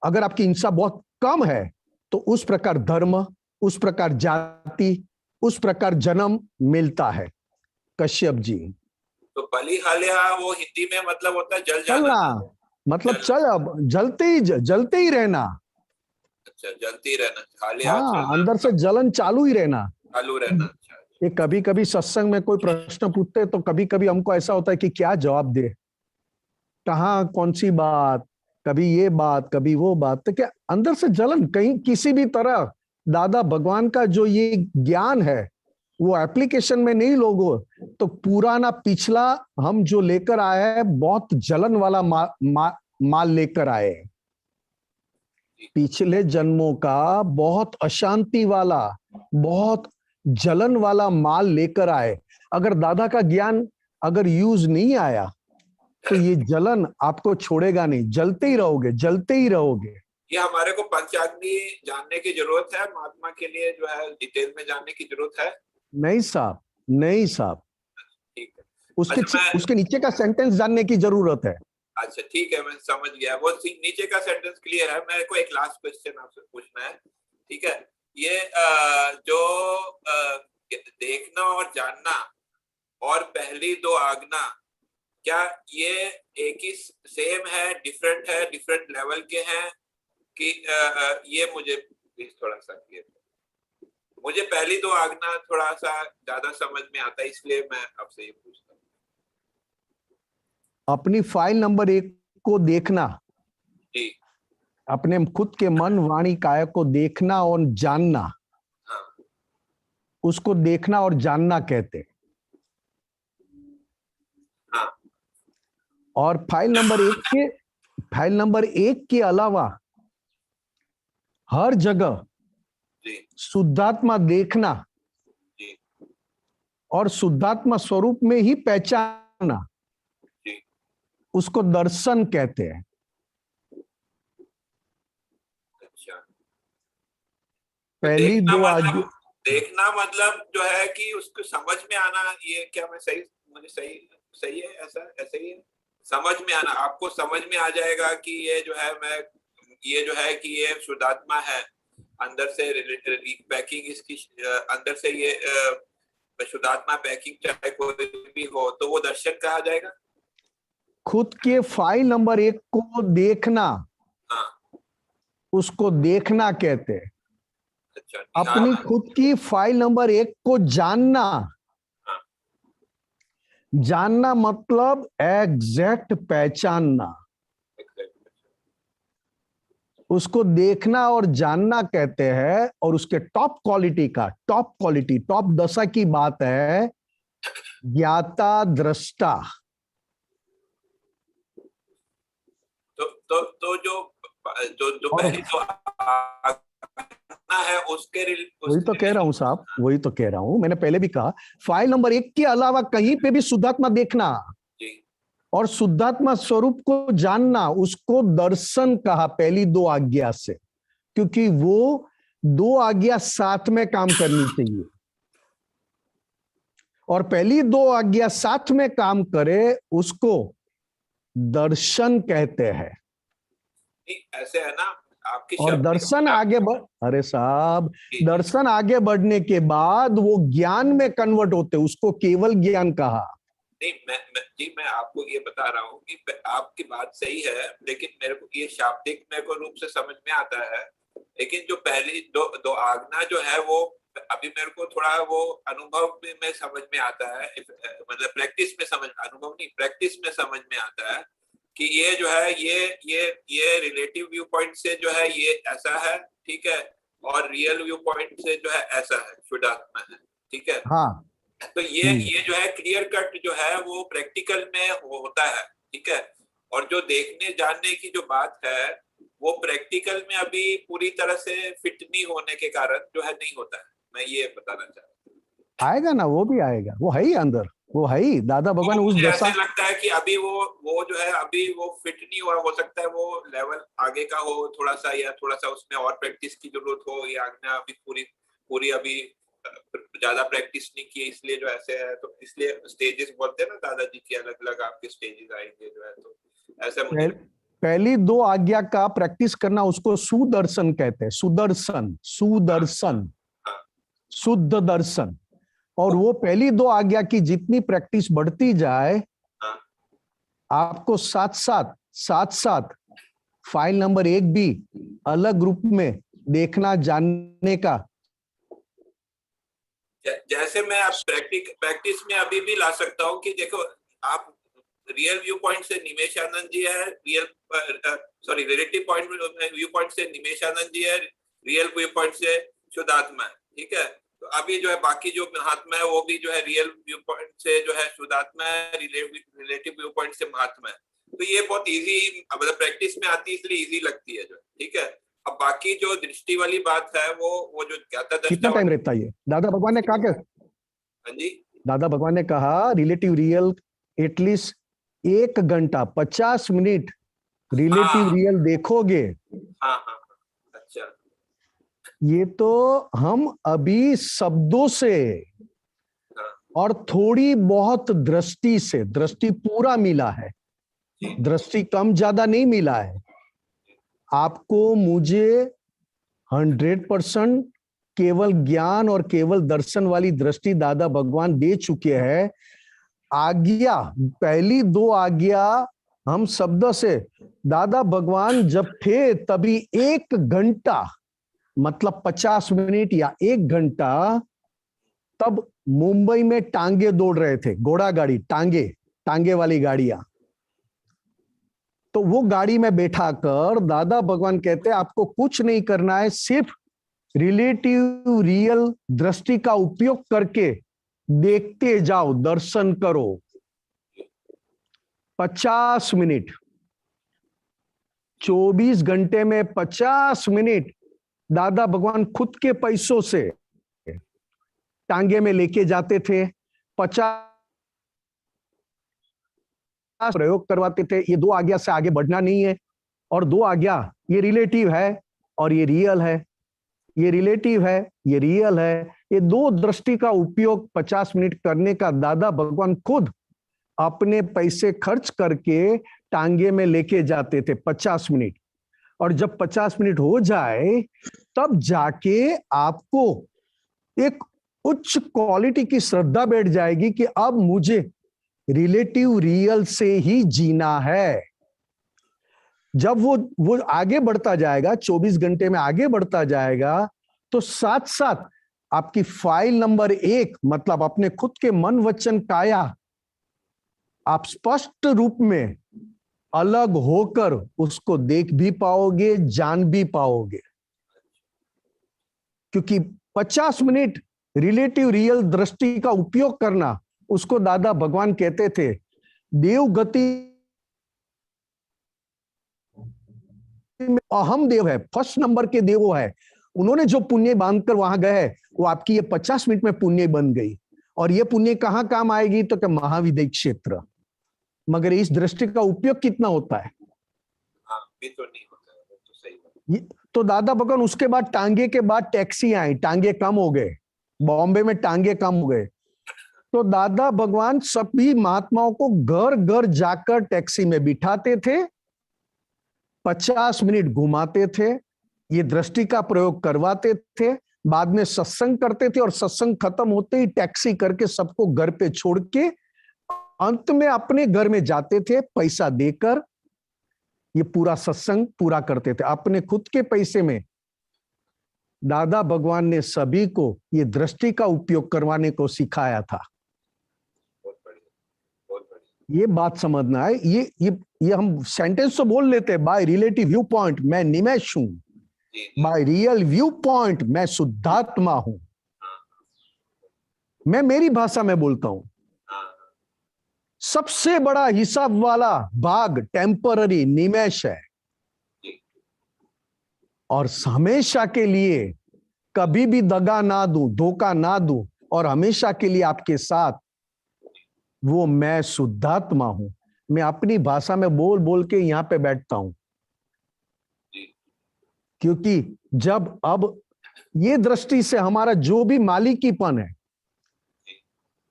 अगर आपकी हिंसा बहुत कम है तो उस प्रकार धर्म, उस प्रकार जाति, उस प्रकार जन्म मिलता है। कश्यप जी, तो बलि हालिया वो हिंदी में मतलब होता है जल जाना, चलना, मतलब जलते ही रहना। अच्छा, जलती रहना, हालिया हाँ, अंदर से जलन चालू ही रहना। चालू रहना। अच्छा। ये कभी कभी सत्संग में कोई प्रश्न पूछते तो कभी कभी हमको ऐसा होता है कि क्या जवाब दे, कहाँ कौन सी बात, कभी ये बात कभी वो बात, तो क्या अंदर से जलन कहीं किसी भी तरह दादा भगवान का जो ये ज्ञान है वो एप्लीकेशन में नहीं लोगो तो पुराना पिछला हम जो लेकर आए हैं बहुत जलन वाला माल लेकर आए। पिछले जन्मों का बहुत अशांति वाला, बहुत जलन वाला माल लेकर आए। अगर दादा का ज्ञान अगर यूज नहीं आया तो ये जलन आपको छोड़ेगा नहीं, जलते ही रहोगे। ये हमारे को पंचाग्नि जानने की जरूरत है महात्मा के लिए, जो है डिटेल में जानने की जरूरत है? नहीं साहब। ठीक है। उसके नीचे का सेंटेंस जानने की जरूरत है। अच्छा ठीक है, मैं समझ गया। वो नीचे का सेंटेंस क्लियर है। मेरे को एक लास्ट क्वेश्चन आपसे पूछना है, ठीक है? ये जो देखना और जानना और पहली 2 आज्ञा, क्या ये एक ही सेम है, डिफरेंट है, डिफरेंट लेवल के हैं कि ये मुझे प्लीज थोड़ा सा क्लियर। मुझे पहली 2 आज्ञा थोड़ा सा ज्यादा समझ में आता है, इसलिए मैं आपसे ये पूछता हूँ। अपनी फाइल नंबर 1 को देखना जी। अपने खुद के मन वाणी काया को देखना और जानना। हाँ। उसको देखना और जानना कहते हैं। हाँ। और फाइल नंबर 1 के अलावा हर जगह शुद्धात्मा देखना जी। और शुद्धात्मा स्वरूप में ही पहचानना, उसको दर्शन कहते हैं। अच्छा। पहली 2 आज्ञा देखना मतलब जो है कि उसको समझ में आना, ये क्या मैं सही है? ऐसा ही है, समझ में आना। आपको समझ में आ जाएगा कि ये जो है कि ये शुद्धात्मा है, अंदर से पैकिंग इसकी अंदर से ये शुद्धात्मा पैकिंग चाहे कोई भी हो, तो वो दर्शन कहा जाएगा। खुद के फाइल नंबर 1 को देखना, हाँ। उसको देखना कहते हैं। अच्छा। अपनी खुद की फाइल नंबर 1 को जानना। हाँ। जानना मतलब एग्जैक्ट पहचानना। उसको देखना और जानना कहते हैं। और उसके टॉप दशा की बात है ज्ञाता दृष्टा। तो जो पहली तो है उसके वही तो कह रहा हूं साहब, वही तो कह रहा हूं। मैंने पहले भी कहा फाइल नंबर 1 के अलावा कहीं पे भी शुद्धात्मा देखना और शुद्धात्मा स्वरूप को जानना, उसको दर्शन कहा पहली 2 आज्ञा से, क्योंकि वो 2 आज्ञा साथ में काम करनी चाहिए। और पहली 2 आज्ञा साथ में काम करे उसको दर्शन कहते हैं। ऐसे है ना आपकी। और दर्शन आगे अरे साहब, दर्शन आगे बढ़ने के बाद वो ज्ञान में कन्वर्ट होते, उसको केवल ज्ञान कहा। नहीं, मैं आपको ये बता रहा हूँ कि आपकी बात सही है, लेकिन मेरे को ये शाब्दिक मेरे को रूप से समझ में आता है। लेकिन जो पहली 2 आज्ञा जो है वो अभी मेरे को थोड़ा वो अनुभव में समझ में आता है, मतलब प्रैक्टिस में प्रैक्टिस में समझ में आता है कि ये जो है ये रिलेटिव व्यू पॉइंट से जो है ये ऐसा है, ठीक है, और रियल व्यू पॉइंट से जो है ऐसा है, शुद्धात्मा है। ठीक है। हाँ। तो ये जो है क्लियर कट जो है वो प्रैक्टिकल में होता है, ठीक है। और जो देखने जानने की जो बात है वो प्रैक्टिकल में अभी पूरी तरह से फिट नहीं होने के कारण जो है नहीं होता है। मैं ये बताना चाहता हूँ। आएगा ना, वो भी आएगा, वो है ही अंदर, वो है ही। दादा भगवान उस मुझे दशा, ऐसे लगता है कि अभी वो जो है अभी वो फिट नहीं हुआ, हो सकता है वो लेवल आगे का हो थोड़ा सा, या थोड़ा सा उसमें और प्रैक्टिस की जरूरत हो, या आज्ञा अभी पूरी अभी ज्यादा प्रैक्टिस नहीं की इसलिए जो ऐसे है। तो इसलिए स्टेजेस बोलते हैं ना दादाजी की, अलग अलग आपके स्टेजेस आएंगे जो है, तो ऐसा मुझे पहली 2 आज्ञा का प्रैक्टिस करना उसको सुदर्शन कहते हैं। सुदर्शन, सुदर्शन, शुद्ध दर्शन। और वो पहली 2 आज्ञा की जितनी प्रैक्टिस बढ़ती जाए, आपको साथ साथ फाइल नंबर 1 भी अलग रूप में देखना जानने का। जैसे मैं आप प्रैक्टिस में अभी भी ला सकता हूँ कि देखो आप रियल व्यू पॉइंट से निमेश आनंद जी है, रिलेटिव पॉइंट व्यू पॉइंट से निमेश आनंद जी है, रियल व्यू पॉइंट से शुद्धात्मा है, ठीक है। तो अभी जो है बाकी जो महात्मा है वो भी जो है रियल व्यू पॉइंट से जो है शुद्धात्मा है, रिलेटिव व्यू पॉइंट से महात्मा है। तो ये बहुत इजी, मतलब प्रैक्टिस में आती है इसलिए इजी लगती है जो, ठीक है। अब बाकी जो दृष्टि वाली बात है वो जो ज्ञाता दृष्टा, कितना टाइम रहता है ये? दादा भगवान ने कहा क्या? हाँ जी, दादा भगवान ने कहा रिलेटिव रियल एटलीस्ट 1 घंटा 50 मिनट रिलेटिव रियल देखोगे। हाँ हाँ, अच्छा। ये तो हम अभी शब्दों से और थोड़ी बहुत दृष्टि से, दृष्टि पूरा मिला है, दृष्टि कम ज्यादा नहीं मिला है। आपको मुझे 100% केवल ज्ञान और केवल दर्शन वाली दृष्टि दादा भगवान दे चुके हैं। आज्ञा, पहली 2 आज्ञा हम शब्द से, दादा भगवान जब थे तभी 1 घंटा मतलब 50 मिनट या 1 घंटा, तब मुंबई में टांगे दौड़ रहे थे, घोड़ा गाड़ी, टांगे वाली गाड़ियां। तो वो गाड़ी में बैठा कर दादा भगवान कहते हैं आपको कुछ नहीं करना है, सिर्फ रिलेटिव रियल दृष्टि का उपयोग करके देखते जाओ, दर्शन करो। 50 मिनट, 24 घंटे में 50 मिनट दादा भगवान खुद के पैसों से टांगे में लेके जाते थे, 50 प्रयोग करवाते थे। ये 2 आज्ञा से आगे बढ़ना नहीं है। और 2 आज्ञा, ये रिलेटिव है और ये रियल है, ये रिलेटिव है, ये रियल है। ये 2 दृष्टि का उपयोग 50 मिनट करने का दादा भगवान खुद अपने पैसे खर्च करके टांगे में लेके जाते थे 50 मिनट। और जब 50 मिनट हो जाए तब जाके आपको एक उच्च क्वालिटी की श्रद्धा बैठ जाएगी कि अब मुझे रिलेटिव रियल से ही जीना है। जब वो आगे बढ़ता जाएगा, 24 घंटे में आगे बढ़ता जाएगा, तो साथ साथ आपकी फाइल नंबर 1 मतलब अपने खुद के मन वचन काया आप स्पष्ट रूप में अलग होकर उसको देख भी पाओगे, जान भी पाओगे। क्योंकि 50 मिनट रिलेटिव रियल दृष्टि का उपयोग करना, उसको दादा भगवान कहते थे देव गति अहम देव है, फर्स्ट नंबर के देव वो है। उन्होंने जो पुण्य बांधकर वहां गए वो आपकी ये 50 मिनट में पुण्य बन गई। और ये पुण्य कहां काम आएगी? तो क्या महाविद्य क्षेत्र। मगर इस दृष्टि का उपयोग कितना होता है? तो नहीं होता है, तो सही बात। तो दादा भगवान उसके बाद टांगे के बाद टैक्सी आई, टांगे कम हो गए, बॉम्बे में टांगे कम हो गए। तो दादा भगवान सभी महात्माओं को घर घर जाकर टैक्सी में बिठाते थे, 50 मिनट घुमाते थे, ये दृष्टि का प्रयोग करवाते थे, बाद में सत्संग करते थे और सत्संग खत्म होते ही टैक्सी करके सबको घर पे छोड़ के अंत में अपने घर में जाते थे, पैसा देकर ये पूरा सत्संग पूरा करते थे अपने खुद के पैसे में। दादा भगवान ने सभी को ये दृष्टि का उपयोग करवाने को सिखाया था। ये बात समझना है। ये हम सेंटेंस तो बोल लेते हैं, बाय रिलेटिव व्यू पॉइंट मैं निमेश हूं, बाय रियल व्यू पॉइंट मैं शुद्धात्मा हूं। मैं मेरी भाषा में बोलता हूं, सबसे बड़ा हिसाब वाला भाग टेम्पररी निमेश है, और हमेशा के लिए कभी भी दगा ना दूं, धोखा ना दूं, और हमेशा के लिए आपके साथ, वो मैं शुद्धात्मा हूं। मैं अपनी भाषा में बोल बोल के यहां पे बैठता हूं, क्योंकि जब अब ये दृष्टि से हमारा जो भी मालिकीपन है,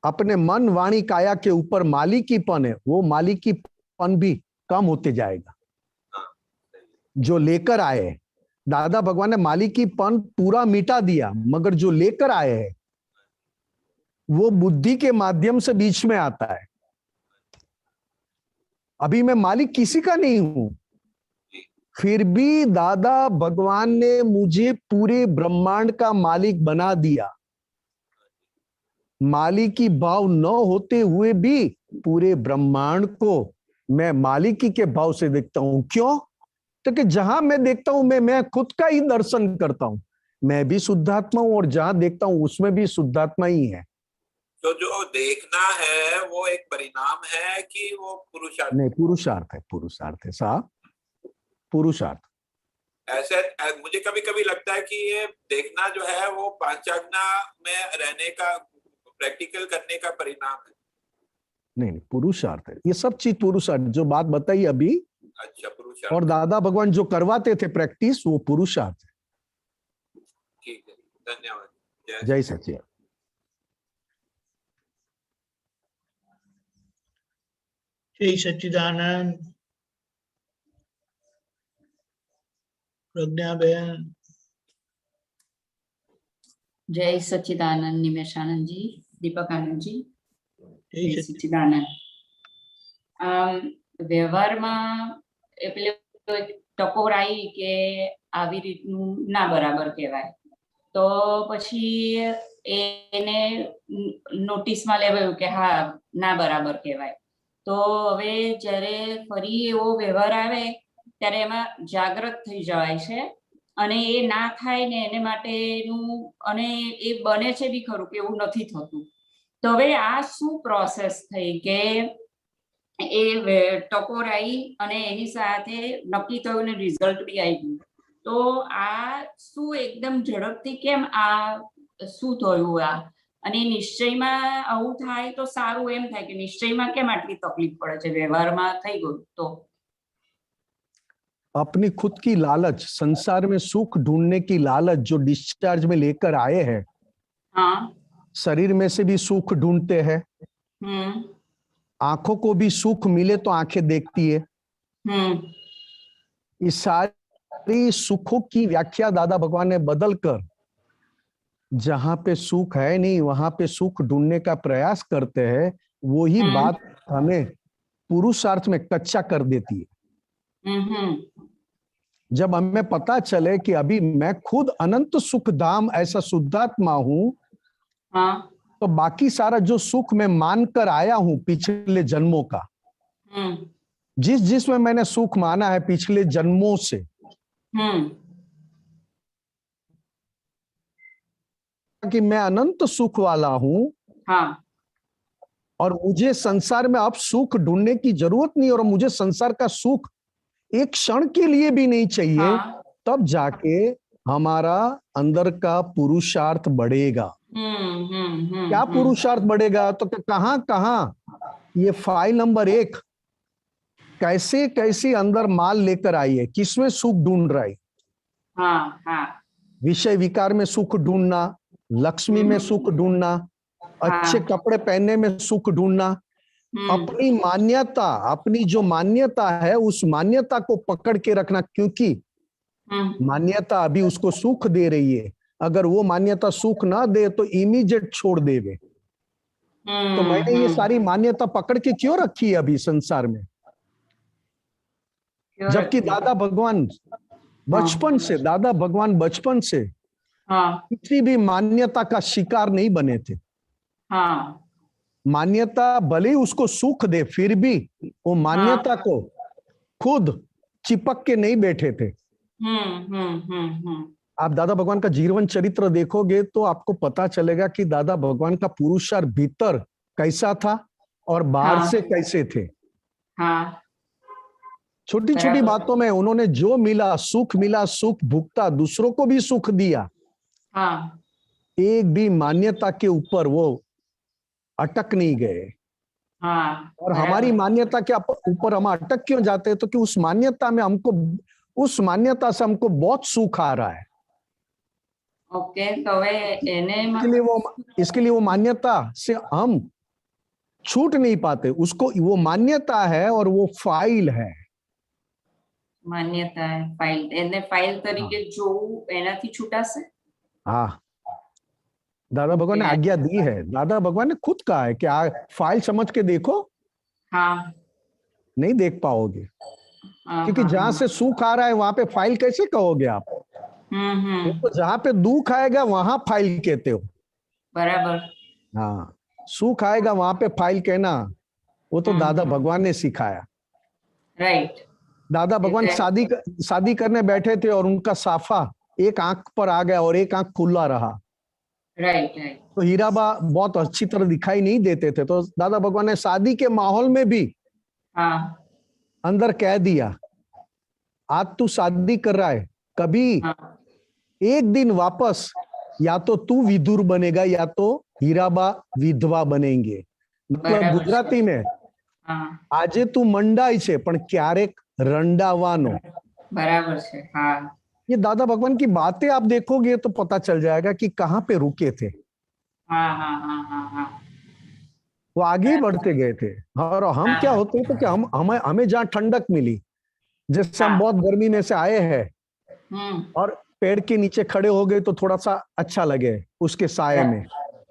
अपने मन वाणी काया के ऊपर मालिकीपन है, वो मालिकीपन भी कम होते जाएगा। जो लेकर आए दादा भगवान ने मालिकीपन पूरा मिटा दिया, मगर जो लेकर आए हैं वो बुद्धि के माध्यम से बीच में आता है। अभी मैं मालिक किसी का नहीं हूं, फिर भी दादा भगवान ने मुझे पूरे ब्रह्मांड का मालिक बना दिया। मालिकी भाव न होते हुए भी पूरे ब्रह्मांड को मैं मालिकी के भाव से देखता हूं। क्यों? तो कि जहां मैं देखता हूं मैं खुद का ही दर्शन करता हूं, मैं भी शुद्धात्मा हूं, और जहां देखता हूं उसमें भी शुद्धात्मा ही है। तो जो देखना है वो एक परिणाम है कि वो पुरुषार्थ? नहीं, पुरुषार्थ है, पुरुषार्थ है साहब, पुरुषार्थ। ऐसे मुझे कभी कभी लगता है कि ये देखना जो है वो पांचाग्ना में रहने का, प्रैक्टिकल करने का परिणाम है। नहीं, पुरुषार्थ है, ये सब चीज पुरुषार्थ, जो बात बताई अभी। अच्छा, पुरुषार्थ। और दादा भगवान जो करवाते थे प्रैक्टिस, वो पुरुषार्थ है। ठीक है, धन्यवाद। जय सच्चिदानंद। जय सच्चिदानंद। प्रज्ञा बहन। जय सच्चिदानंद निमेशानंद जी, दीपक आनंद जी, जय जय सच्चिदानंद। વ્યવહારમાં એ પેલી ટકોરાઈ કે આવી રીતનું ના બરાબર કહેવાય, તો પછી એને નોટિસમાં લેવાયું કે હા ના બરાબર કહેવાય। તો હવે જ્યારે ફરી એવો વ્યવહાર આવે ત્યારે એમાં જાગૃત થઈ જવાય છે, અને એ ના થાય ને એને માટેનું, અને એ બને છે બી ખરું કે એવું નથી થતું। તો હવે આ શું પ્રોસેસ થઈ કે એ ટકોરાઈ અને એની સાથે નક્કી થયું ને રિઝલ્ટ બી આવી ગયું, તો આ શું એકદમ ઝડપથી કેમ આ શું થયું આ? અને નિશ્ચયમાં આવું થાય તો સારું એમ થાય કે નિશ્ચયમાં કેમ આટલી તકલીફ પડે છે, વ્યવહારમાં થઈ ગયું તો? अपनी खुद की लालच, संसार में सुख ढूंढने की लालच जो डिस्चार्ज में लेकर आए हैं। हाँ, शरीर में से भी सुख ढूंढते हैं, आंखों को भी सुख मिले तो आंखें देखती है। इस सारी सुखों की व्याख्या दादा भगवान ने बदलकर जहां पे सुख है नहीं वहां पे सुख ढूंढने का प्रयास करते हैं। वही बात हमें पुरुषार्थ में कच्चा कर देती है। जब हमें पता चले कि अभी मैं खुद अनंत सुख धाम ऐसा शुद्धात्मा हूं, तो बाकी सारा जो सुख मैं मानकर आया हूं पिछले जन्मों का, जिसमें मैंने सुख माना है पिछले जन्मों से, कि मैं अनंत सुख वाला हूं, और मुझे संसार में अब सुख ढूंढने की जरूरत नहीं, और मुझे संसार का सुख एक क्षण के लिए भी नहीं चाहिए, तब जाके हमारा अंदर का पुरुषार्थ बढ़ेगा। क्या पुरुषार्थ बढ़ेगा? तो कहां कहां ये फाइल नंबर 1 कैसे कैसे अंदर माल लेकर आई है, किसमें सुख ढूंढ रहा है। विषय विकार में सुख ढूंढना, लक्ष्मी में सुख ढूंढना, अच्छे कपड़े पहनने में सुख ढूंढना, अपनी मान्यता, अपनी जो मान्यता है उस मान्यता को पकड़ के रखना, क्योंकि मान्यता अभी उसको सुख दे रही है। अगर वो मान्यता सुख ना दे तो इमीडिएट छोड़ देवे। तो मैंने ये सारी मान्यता पकड़ के क्यों रखी है अभी संसार में? जबकि दादा भगवान बचपन से, दादा भगवान बचपन से किसी भी मान्यता का शिकार नहीं बने थे। मान्यता भले ही उसको सुख दे, फिर भी वो मान्यता को खुद चिपक के नहीं बैठे थे। आप दादा भगवान का जीवन चरित्र देखोगे तो आपको पता चलेगा कि दादा भगवान का पुरुषार्थ भीतर कैसा था और बाहर हाँ। से कैसे थे। हाँ छोटी छोटी बराबर। बातों में उन्होंने जो मिला, सुख भुगता, दूसरों को भी सुख दिया। हाँ एक भी मान्यता के ऊपर वो अटक नहीं गए। हाँ और हमारी बराबर। मान्यता के ऊपर हम अटक क्यों जाते हैं? तो कि उस मान्यता में हमको, उस मान्यता से हमको बहुत सुख आ रहा है। ओके, तो वे एने इसके लिए वो मान्यता से हम छूट नहीं पाते। उसको वो मान्यता है और वो फाइल है। मान्यता है, फाइल, एने फाइल तरीके जोવું એનાથી છૂટાશે? हाँ, दादा भगवान ने आज्ञा दी है। दादा भगवान ने खुद कहा है कि फाइल समझ के देखो, हाँ नहीं देख पाओगे। हाँ क्योंकि जहां से सुख आ रहा है वहां पे फाइल कैसे कहोगे आप? तो जहां पे दुख आएगा वहां फाइल कहते हो। बराबर। हाँ, सुख आएगा वहां पे फाइल कहना, वो तो दादा भगवान ने सिखाया। राइट। दादा भगवान शादी करने बैठे थे और उनका साफा एक आंख पर आ गया और एक आंख खुला रहा। Right right. तो हीराबा बहुत अच्छी तरह दिखाई नहीं देते थे। तो दादा भगवान ने शादी के माहौल में भी हाँ अंदर कह दिया, आज तू शादी कर रहा है, कभी हाँ एक दिन वापस या तो तू विदुर बनेगा या तो हीराबा विधवा बनेंगे। मतलब बराबर। गुजराती में, हाँ आजे तू मंडाई छे पण क्यारेक रंडावानो। बराबर से। हाँ ये दादा भगवान की बातें आप देखोगे तो पता चल जाएगा कि कहाँ पे रुके थे। हाँ हाँ हाँ हाँ हाँ वो आगे ही बढ़ते गए थे। और हम क्या होते हैं तो कि हमें जहाँ ठंडक मिली, जैसे हम बहुत गर्मी में से आए हैं और पेड़ के नीचे खड़े हो गए तो थोड़ा सा अच्छा लगे उसके साये में।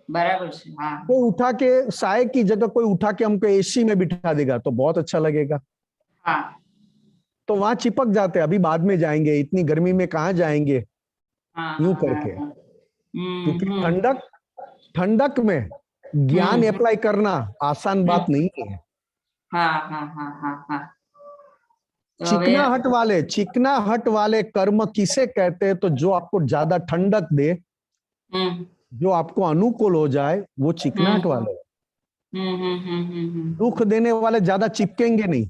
बराबर से। हाँ कोई उठा के साये की जगह कोई उठा के हमको एसी में बिठा देगा तो बहुत अच्छा लगेगा। हाँ तो वहां चिपक जाते हैं, अभी बाद में जाएंगे, इतनी गर्मी में कहाँ जाएंगे हाँ यूं करके। हाँ, क्योंकि ठंडक में ज्ञान अप्लाई करना आसान बात नहीं है। हाँ हाँ हाँ हाँ हाँ। तो चिकनाहट वाले कर्म किसे कहते हैं? तो जो आपको ज्यादा ठंडक दे, जो आपको अनुकूल हो जाए, वो चिकनाहट वाले। दुख देने वाले ज्यादा चिपकेंगे नहीं।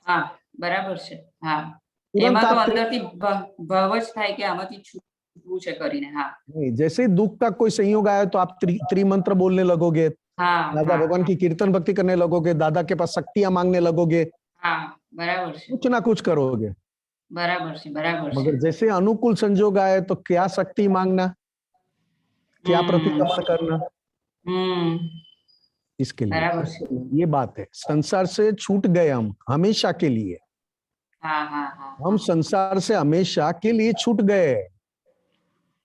हाँ बराबर છે। हाँ तुरंत એમાં તો आप અંદરથી ભાવ જ થાય કે આમાંથી છૂટવું છે કરીને। हाँ नहीं, जैसे ही दुख का कोई संयोग आया तो आप त्रिमंत्र बोलने लगोगे, हाँ दादा भगवान की कीर्तन भक्ति करने लगोगे, दादा के पास शक्तियां मांगने लगोगे, हाँ बराबर છે। कुछ ना कुछ करोगे। बराबर છે बराबर છે। मगर जैसे अनुकूल संजोग आए तो क्या शक्ति मांगना, क्या प्रतिक्रमण करना, इसके लिए बराबर છે। ये बात है। संसार से छूट गए हम हमेशा के लिए। हाँ हाँ हाँ हम संसार से हमेशा के लिए छूट गए।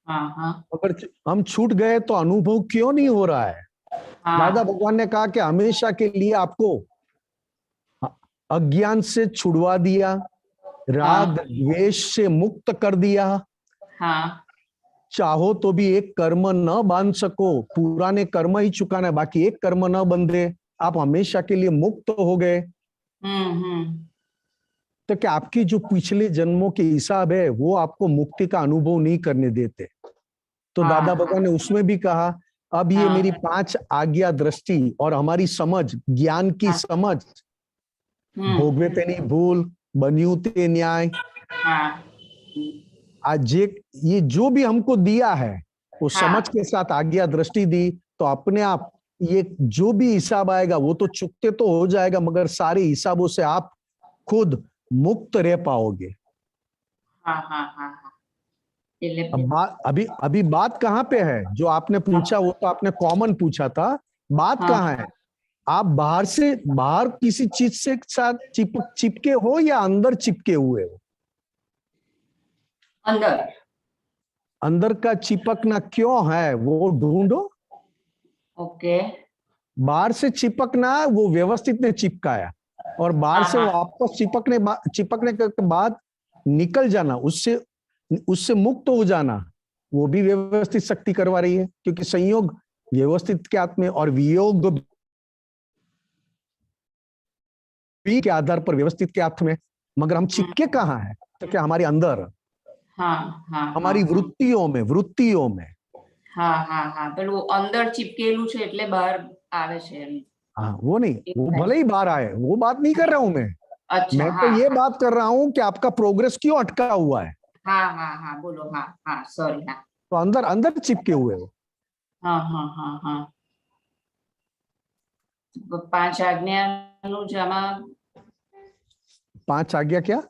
हाँ हाँ अगर हम छूट गए तो अनुभव क्यों नहीं हो रहा है? दादा भगवान ने कहा कि हमेशा के लिए आपको अज्ञान से छुड़वा दिया, राग द्वेष से मुक्त कर दिया। हाँ चाहो तो भी एक कर्म न बांध सको, पुराने कर्म ही चुकाना है, बाकी एक कर्म न बंधे, आप हमेशा के लिए मुक्त हो गए। तो क्या आपकी जो पिछले जन्मों के हिसाब है वो आपको मुक्ति का अनुभव नहीं करने देते? तो दादा भगवान ने उसमें भी कहा, अब ये मेरी 5 आज्ञा दृष्टि और हमारी समझ, ज्ञान की समझ, भोगवे तेनी भूल, बन्यू ते न्याय, आज ये जो भी हमको दिया है वो समझ के साथ आज्ञा दृष्टि दी, तो अपने आप ये जो भी हिसाब आएगा वो तो चुकते तो हो जाएगा, मगर सारे हिसाबों से आप खुद मुक्त रह पाओगे। हाँ हाँ हाँ हाँ। अभी बात कहाँ पे है? जो आपने पूछा वो तो आपने कॉमन पूछा था। बात कहाँ है? आप बाहर किसी चीज से साथ चिपके हो या अंदर चिपके हुए हो? अंदर का चिपकना क्यों है वो ढूंढो। ओके। बाहर से चिपकना वो व्यवस्थित ने चिपकाया, और बाहर से वापस चिपकने के बाद निकल जाना, उससे मुक्त हो जाना, वो भी व्यवस्थित शक्ति करवा रही है। क्योंकि संयोग व्यवस्थित के हाथ में और वियोग भी के आधार पर व्यवस्थित के हाथ में। मगर हम चिपके कहाँ हैं? तो क्या हमारे अंदर। हाँ हाँ हमारी हाँ वृत्तियों में। हाँ हाँ हाँ પેલું અંદર ચીપકેલું છે એટલે બહાર આવે છે એમ. हाँ, वो नहीं, वो भले ही बाहर आए, वो बात नहीं कर रहा हूं मैं अच्छा मैं हाँ तो ये हाँ बात कर रहा हूं कि आपका प्रोग्रेस क्यों अटका हुआ है, हाँ हाँ हाँ बोलो हाँ हाँ सॉरी हाँ तो अंदर अंदर चिपके हुए हो। हाँ हाँ हाँ हाँ 5 આજ્ઞાનું જ આમાં 5 आज्ञा क्या?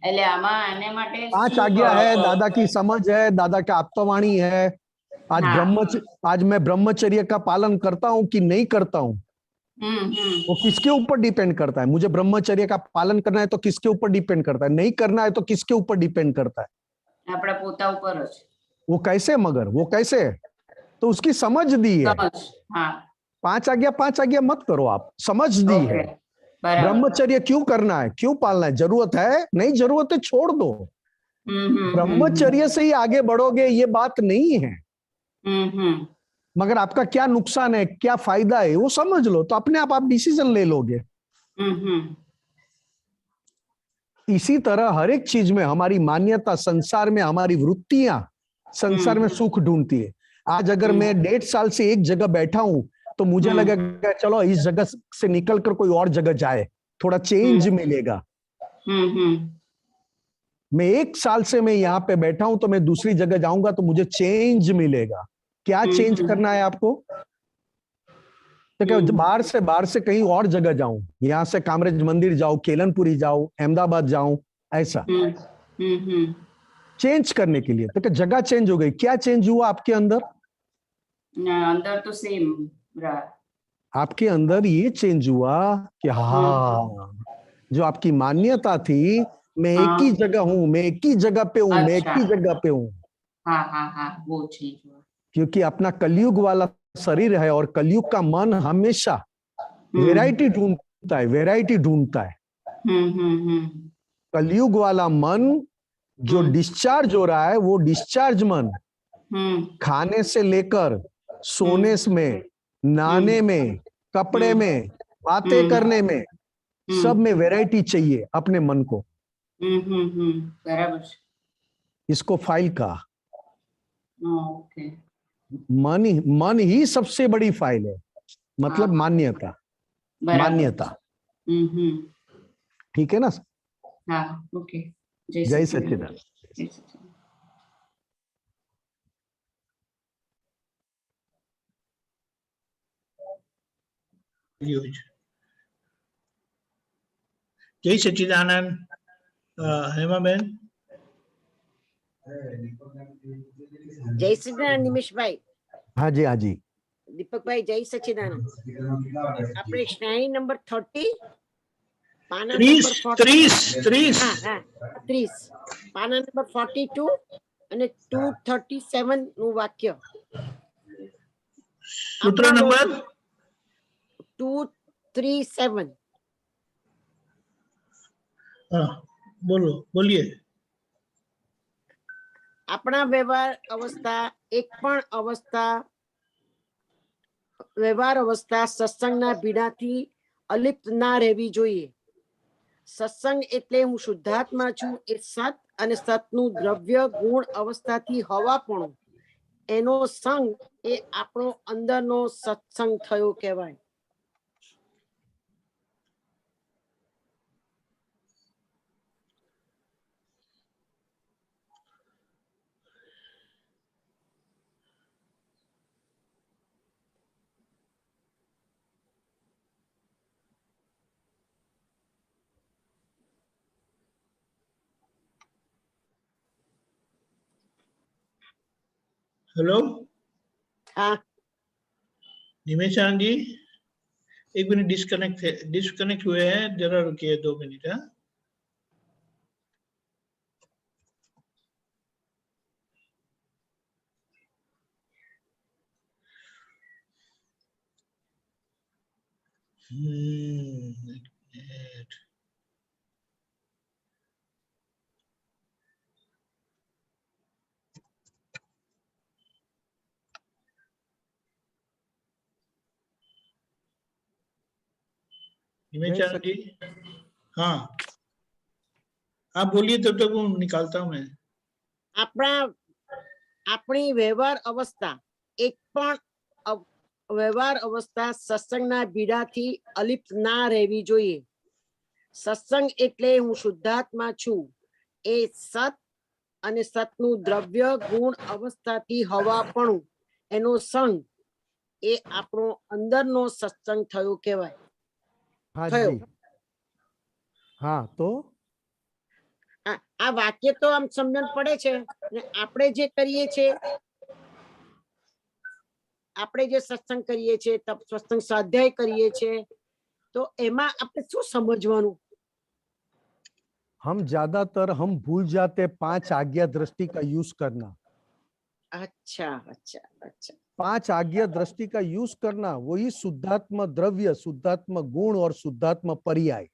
એટલે આમાં આને માટે 5 શું आज्ञा है, दादा की समझ है, दादा का आत्मवाणी है। आज हाँ आज मैं ब्रह्मचर्य का पालन करता हूं कि नहीं करता हूं, वो किसके ऊपर डिपेंड करता है। मुझे ब्रह्मचर्य का पालन करना है तो किसके ऊपर डिपेंड करता है, नहीं करना है तो किसके ऊपर डिपेंड करता है? આપણા પોતા ઉપર જ वो कैसे, मगर वो कैसे? तो उसकी समझ दी है। સમજ हाँ 5 आज्ञा मत करो, आप समझ दी है। ओके बराबर ब्रह्मचर्य क्यों करना है, क्यों पालना है, जरूरत है नहीं जरूरत है छोड़ दो। ब्रह्मचर्य से ही आगे बढ़ोगे ये बात नहीं है, मगर आपका क्या नुकसान है, क्या फायदा है वो समझ लो, तो अपने आप डिसीजन ले लोगे। इसी तरह हर एक चीज में हमारी मान्यता, संसार में हमारी वृत्तियां संसार में सुख ढूंढती है। आज अगर मैं 1.5 साल से एक जगह बैठा हूं तो मुझे लगेगा चलो इस जगह से निकल कर कोई और जगह जाए, थोड़ा चेंज मिलेगा। मैं 1 साल से मैं यहाँ पे बैठा हूं तो मैं दूसरी जगह जाऊंगा तो मुझे चेंज मिलेगा। क्या चेंज करना है आपको? तो क्या बाहर से कहीं और जगह जाऊं, यहां से कामरेज मंदिर जाऊं, केलनपुरी जाऊं, अहमदाबाद जाऊं, ऐसा चेंज करने के लिए। तो क्या जगह चेंज हो गई, क्या चेंज हुआ आपके अंदर? अंदर तो सेम रहा। आपके अंदर ये चेंज हुआ कि हाँ, जो आपकी मान्यता थी मैं एक ही जगह हूं, मैं एक ही जगह पे हूं, मैं एक ही जगह पे हूं, हाँ हाँ हाँ वो चेंज हुआ। क्योंकि अपना कलयुग वाला शरीर है और कलयुग का मन हमेशा वैरायटी ढूंढता है, वैरायटी ढूंढता है। कलयुग वाला मन जो डिस्चार्ज हो रहा है वो डिस्चार्ज मन खाने से लेकर सोने में, नहाने में, कपड़े में, बातें करने में, सब में वैरायटी चाहिए अपने मन को। बराबर। इसको फाइल का ओके मन ही सबसे बड़ी फाइल है, मतलब मान्यता, मान्यता। ठीक है ना? हाँ ओके। जय सच्चिदानंद। जय सच्चिदानंद। हेमा बहन। जय सच्चिदानंद निमेश भाई। हाँ जी, हाँ जी। दीपक भाई जय सच्चिदानंद। अपने श्रेणी नंबर 30 पाना नंबर 30 हाँ 30 पाना नंबर 42 અને 237 નું વાક્ય सूत्र नंबर 237। हाँ बोलो, बोलिए। આપણા વ્યવહાર અવસ્થા એક પણ અવસ્થા વ્યવહાર અવસ્થા સત્સંગના ભીડાથી અલિપ્ત ના રહેવી જોઈએ। સત્સંગ એટલે હું શુદ્ધાત્મા છું એ સત અને સતનું દ્રવ્ય ગુણ અવસ્થાથી હવાપણું એનો સંગ એ આપણો અંદરનો સત્સંગ થયો કહેવાય। हेलो हाँ निमेशान जी, 1 मिनट डिस्कनेक्ट हुए हैं, जरा रुकिए 2 मिनट। हाँ निमेशान जी। हाँ आप बोलिए, तब तक वो निकालता हूँ मैं। આપણી વ્યવહાર અવસ્થા એક પણ વ્યવહાર અવસ્થા સત્સંગના બીડાથી અલિપ્ત ના રહેવી જોઈએ. સત્સંગ એટલે હું શુદ્ધાત્મા છું એ સત અને સતનું દ્રવ્ય ગુણ અવસ્થાથી હવાપણું એનો સંગ એ આપણો અંદરનો સત્સંગ થયો કહેવાય. हाँ થયો. जी, हाँ तो આ વાક્ય તો આમ સમજણ પડે છે ને આપણે જે કરીએ છે, આપણે જે સત્સંગ કરીએ છીએ, સત્સંગ સ્વાધ્યાય કરીએ છીએ, તો એમાં આપણે શું સમજવાનું? हम ज्यादातर हम भूल जाते 5 आज्ञा दृष्टि का यूज करना. अच्छा अच्छा अच्छा. 5 आज्ञा दृष्टि का यूज करना वही शुद्धात्म द्रव्य, शुद्धात्म गुण और शुद्धात्म पर्याय.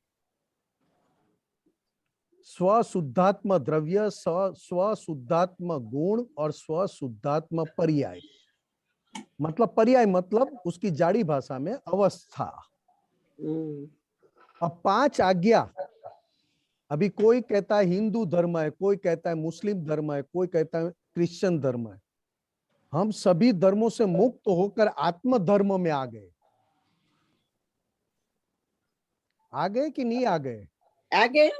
स्व शुद्धात्म द्रव्य, स्व शुद्धात्म गुण और स्व शुद्धात्म पर्याय. मतलब पर्याय मतलब उसकी जाड़ी भाषा में अवस्था. अब 5 आज्ञा, अभी कोई कहता है हिंदू धर्म है, कोई कहता है मुस्लिम धर्म है, कोई कहता है क्रिश्चियन धर्म है. हम सभी धर्मों से मुक्त होकर आत्म धर्म में आ गए. आ गए कि नहीं आ गए? आ गए.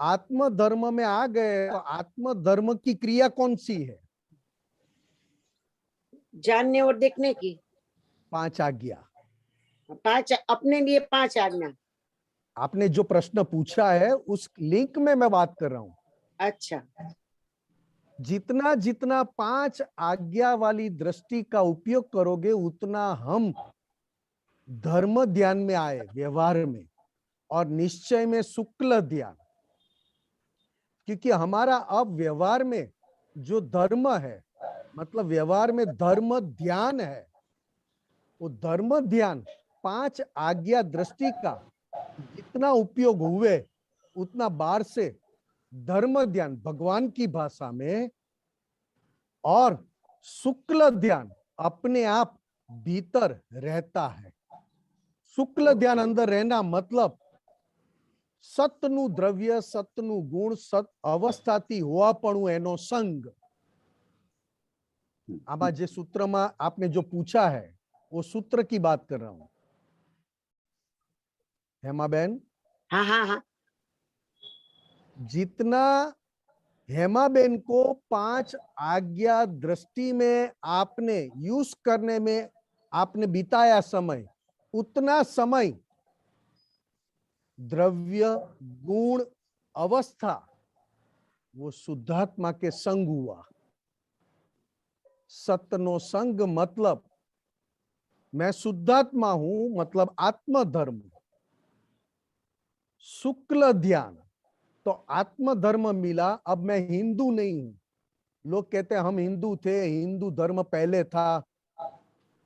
आत्म धर्म में आ गए तो आत्म धर्म की क्रिया कौन सी है? जानने और देखने की 5 आज्ञा. 5 अपने लिए 5 आज्ञा. आपने जो प्रश्न पूछा है उस लिंक में मैं बात कर रहा हूं. अच्छा. जितना जितना 5 आज्ञा वाली दृष्टि का उपयोग करोगे उतना हम धर्म ध्यान में आए, व्यवहार में, और निश्चय में शुक्ल ध्यान. क्योंकि हमारा अब व्यवहार में जो धर्म है, मतलब व्यवहार में धर्म ध्यान है, वो धर्म ध्यान 5 आज्ञा दृष्टि का जितना उपयोग हुए उतना बाहर से धर्म ध्यान भगवान की भाषा में और शुक्ल ध्यान अपने आप भीतर रहता है. शुक्ल ध्यान अंदर रहना मतलब સતનું દ્રવ્ય, સતનું ગુણ, સત અવસ્થાથી હોવાપણું એનો સંગ. આમાં જે સૂત્રમાં आपने जो पूछा है वो सूत्र की बात कर रहा हूं. हेमा बहन, हाँ हाँ हाँ. जितना हेमा बहन को 5 आज्ञा दृष्टि में आपने यूज करने में आपने बिताया समय, उतना समय द्रव्य गुण अवस्था वो शुद्धात्मा के संग हुआ. सतनो संग मतलब मैं शुद्धात्मा हूं, मतलब आत्म धर्म. शुक्ल ध्यान तो आत्म धर्म मिला. अब मैं हिंदू नहीं हूं. लोग कहते हैं हम हिंदू थे, हिंदू धर्म पहले था.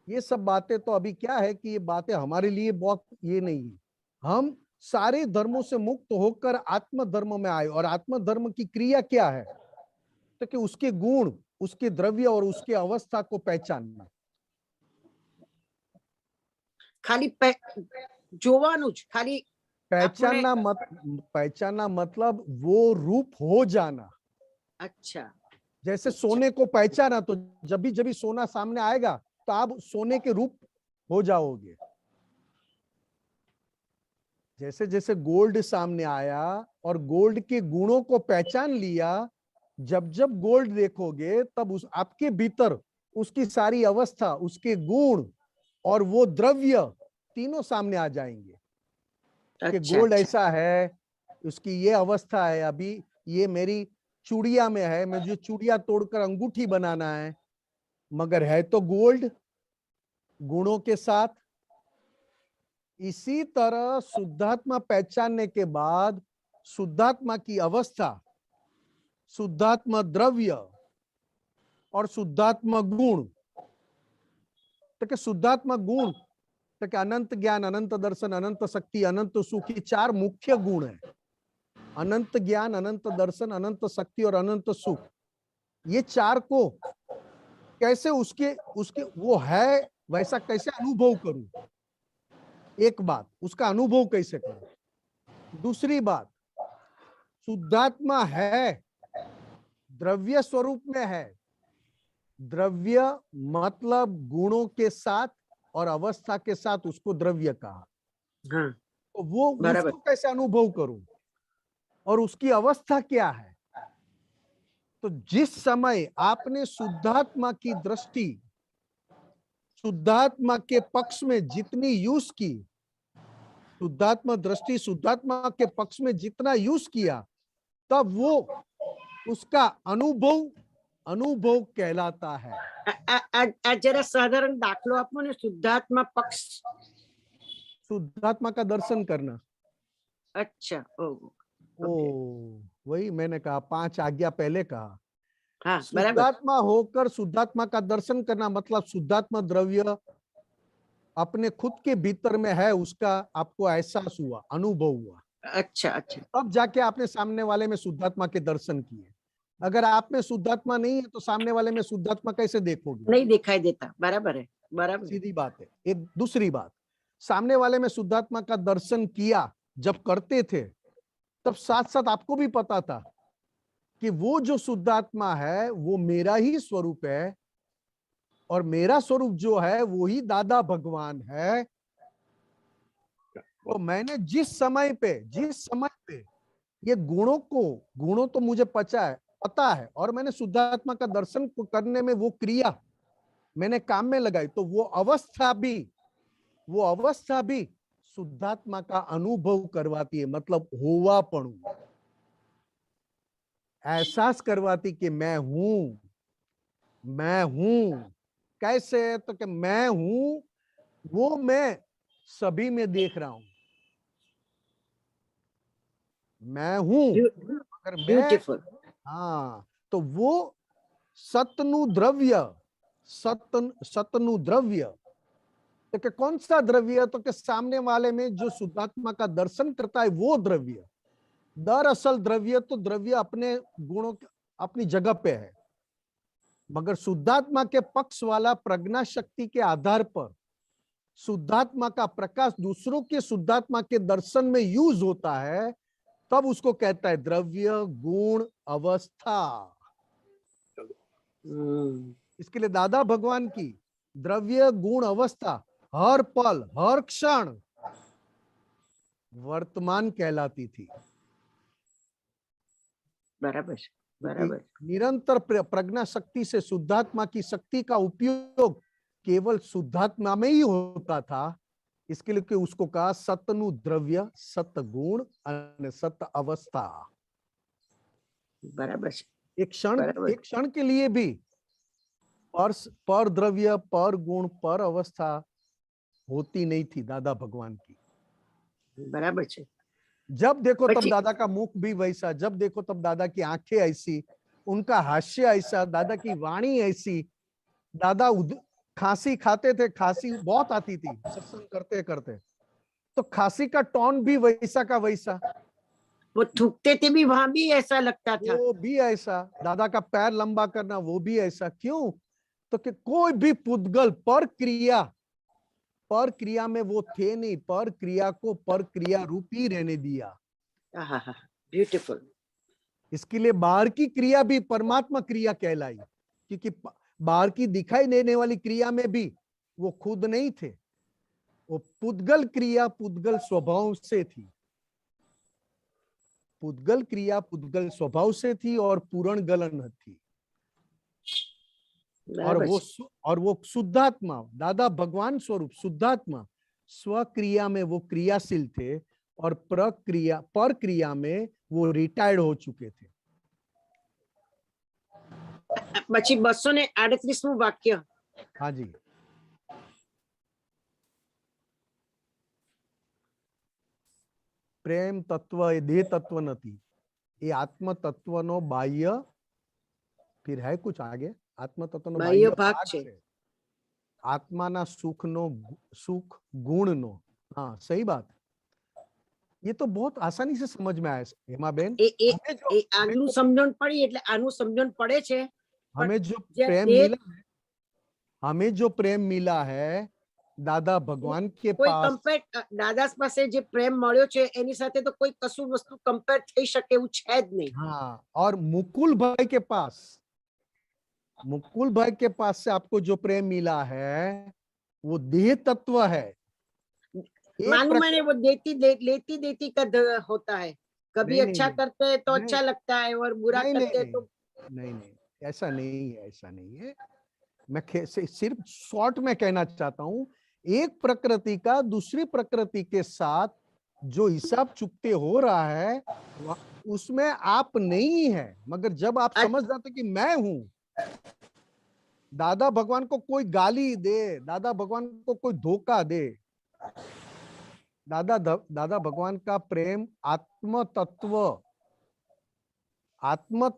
ये सब बातें तो अभी क्या है कि ये बातें हमारे लिए बहुत ये नहीं है. हम सारे धर्मों से मुक्त होकर आत्म धर्म में आए. और आत्म धर्म की क्रिया क्या है? तो कि उसके गुण, उसके द्रव्य और उसके अवस्था को पहचानना. खाली જોવાનું જ, खाली पहचानना मतलब वो रूप हो जाना. अच्छा. जैसे सोने को पहचाना तो जब भी सोना सामने आएगा तो आप सोने के रूप हो जाओगे. जैसे जैसे गोल्ड सामने आया और गोल्ड के गुणों को पहचान लिया, जब जब गोल्ड देखोगे तब उस आपके भीतर उसकी सारी अवस्था, उसके गुण और वो द्रव्य तीनों सामने आ जाएंगे. कि गोल्ड ऐसा है, उसकी ये अवस्था है, अभी ये मेरी चूड़िया में है, मुझे चूड़िया तोड़कर अंगूठी बनाना है, मगर है तो गोल्ड गुणों के साथ. इसी तरह शुद्धात्मा पहचानने के बाद शुद्धात्मा की अवस्था, शुद्धात्मा द्रव्य और शुद्धात्मा गुण. तो कि शुद्धात्मा गुण तो कि अनंत ज्ञान, अनंत दर्शन, अनंत शक्ति, अनंत सुख, 4 मुख्य गुण है. अनंत ज्ञान, अनंत दर्शन, अनंत शक्ति और अनंत सुख. ये 4 को कैसे उसके वो है वैसा कैसे अनुभव करूं? एक बात, उसका अनुभव कैसे करूं? दूसरी बात, शुद्धात्मा है, द्रव्य स्वरूप में है। द्रव्य मतलब गुणों के साथ और अवस्था के साथ उसको द्रव्य कहा। हाँ तो वो बराबर। उसको कैसे अनुभव करूं और उसकी अवस्था क्या है? तो जिस समय आपने शुद्धात्मा की दृष्टि शुद्धात्मा के पक्ष में जितनी यूज की, शुद्धात्मा दृष्टि शुद्धात्मा के पक्ष में जितना यूज किया, तब वो उसका अनुभव कहलाता है। આ જરા સાધારણ દાખલો આપો ને, શુદ્ધાત્મા પક્ષ। शुद्धात्मा का दर्शन करना। अच्छा ओ वही मैंने कहा, 5 आज्ञा पहले कहा। हाँ बराबर। शुद्धात्मा होकर शुद्धात्मा का दर्शन करना मतलब शुद्धात्मा द्रव्य अपने खुद के भीतर में है, उसका आपको एहसास हुआ, अनुभव हुआ। अच्छा अच्छा। तब जाके आपने सामने वाले में शुद्धात्मा के दर्शन किए। अगर आप में शुद्धात्मा नहीं है तो सामने वाले में शुद्धात्मा कैसे देखोगे? नहीं दिखाई देता। बराबर है, बराबर। सीधी बात है। एक दूसरी बात, सामने वाले में शुद्धात्मा का दर्शन किया जब करते थे, तब साथ साथ आपको भी पता था कि वो जो शुद्धात्मा है वो मेरा ही स्वरूप है, और मेरा स्वरूप जो है वो ही दादा भगवान है। तो मैंने जिस समय पे ये गुणों तो मुझे पता है, और मैंने शुद्धात्मा का दर्शन करने में वो क्रिया मैंने काम में लगाई, तो वो अवस्था भी शुद्धात्मा का अनुभव करवाती है। मतलब होवापणु, एहसास करवाती कि मैं हूं। कैसे? तो कि मैं हूं वो मैं सभी में देख रहा हूं। मैं हूं, अगर मैं, ब्यूटीफुल। हाँ, तो वो सतनु द्रव्य तो कि कौन सा द्रव्य? तो कि सामने वाले में जो शुद्धात्मा का दर्शन करता है वो द्रव्य। दरअसल द्रव्य तो द्रव्य अपने गुणों अपनी जगह पे है, मगर शुद्धात्मा के पक्ष वाला प्रज्ञा शक्ति के आधार पर शुद्धात्मा का प्रकाश दूसरों के शुद्धात्मा के दर्शन में यूज होता है, तब उसको कहता है द्रव्य गुण अवस्था। इसके लिए दादा भगवान की द्रव्य गुण अवस्था हर पल हर क्षण वर्तमान कहलाती थी। बराबर बराबर। निरंतर प्रज्ञा शक्ति से शुद्धात्मा की शक्ति का उपयोग केवल शुद्धात्मा में ही होता था। इसके लिए उसको कहा सतनु द्रव्य, सत गुण और सत अवस्था। बराबर। एक क्षण के लिए भी पर द्रव्य, पर गुण, पर अवस्था होती नहीं थी दादा भगवान की। बराबर है। जब देखो तब दादा का मुख भी वैसा, जब देखो तब दादा की आंखें ऐसी, उनका हास्य ऐसा, दादा की वाणी ऐसी। दादा खांसी खाते थे, खांसी बहुत आती थी सत्संग करते करते, तो खांसी का टोन भी वैसा का वैसा। वो थूकते थे भी, वहां भी ऐसा लगता था। वो भी ऐसा। दादा का पैर लंबा करना वो भी ऐसा। क्यों? तो कि कोई भी पुद्गल पर क्रिया में वो थे नहीं, पर क्रिया को पर क्रिया रूपी रहने दिया। ब्यूटीफुल। इसके लिए बाहर की क्रिया भी परमात्मा क्रिया कहलाई, क्योंकि बाहर की दिखाई देने वाली क्रिया में भी वो खुद नहीं थे, वो पुद्गल क्रिया पुद्गल स्वभाव से थी। पुद्गल क्रिया पुद्गल स्वभाव से थी और पूर्ण गलन थी। और वो शुद्धात्मा, दादा भगवान स्वरूप शुद्धात्मा स्वक्रिया में वो क्रियाशील थे, और पर क्रिया में वो रिटायर्ड हो चुके थे। પછી 238મું વાક્ય। हाँ जी। प्रेम तत्व એ देह तत्व નથી, ये आत्म तत्व नो बाह्य, फिर है कुछ आगे, आत्म तत्व नो बाह्य भाग છે। आत्मा ना सुख गुण नो। हाँ सही बात। ये तो बहुत आसानी से समझ में आया हेमा बेन। आगनु समझण पड़ी, એટલે આનું समझण પડે છે। हमें जो प्रेम मिला है દાદા ભગવાન કે કોઈ પાસ કમ્પેર દાદા પાસે જે પ્રેમ મળ્યો છે એની સાથે તો કોઈ કશું વસ્તુ કમ્પેર થઈ શકે એવું છે જ નહીં. हाँ, और मुकुल भाई के पास से आपको जो प्रेम मिला है वो देह तत्व है. एक मालूम है वो लेती देती का होता है. कभी नहीं, अच्छा नहीं, करते हैं तो नहीं, अच्छा लगता है और बुरा नहीं, करते हैं नहीं, तो नहीं, ऐसा नहीं है. मैं सिर्फ शॉर्ट में कहना चाहता हूं, एक प्रकृति का दूसरी प्रकृति के साथ जो हिसाब चुकते हो रहा है उसमें आप नहीं है. मगर जब आप समझ जाते कि मैं हूं, दादा भगवान को कोई गाली दे, दादा भगवान को कोई धोखा दे, दादा भगवान का प्रेम आत्म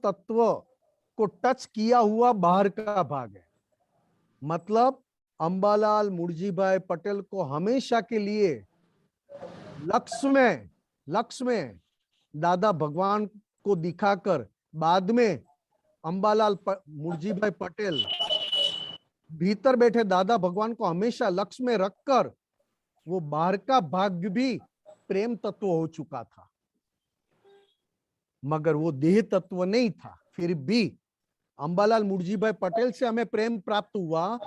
तत्व को टच किया हुआ बाहर का भाग है. मतलब अंबालाल मुर्जीभाई पटेल को हमेशा के लिए लक्ष्य में दादा भगवान को दिखाकर बाद में अंबालाल मुर्जीभाई पटेल भीतर बैठे दादा भगवान को हमेशा लक्ष्य में रखकर वो बाहर का भाग भी प्रेम तत्व हो चुका था, मगर वो देह तत्व नहीं था. फिर भी अंबालाल मुर्जीभाई पटेल से हमें प्रेम प्राप्त हुआ,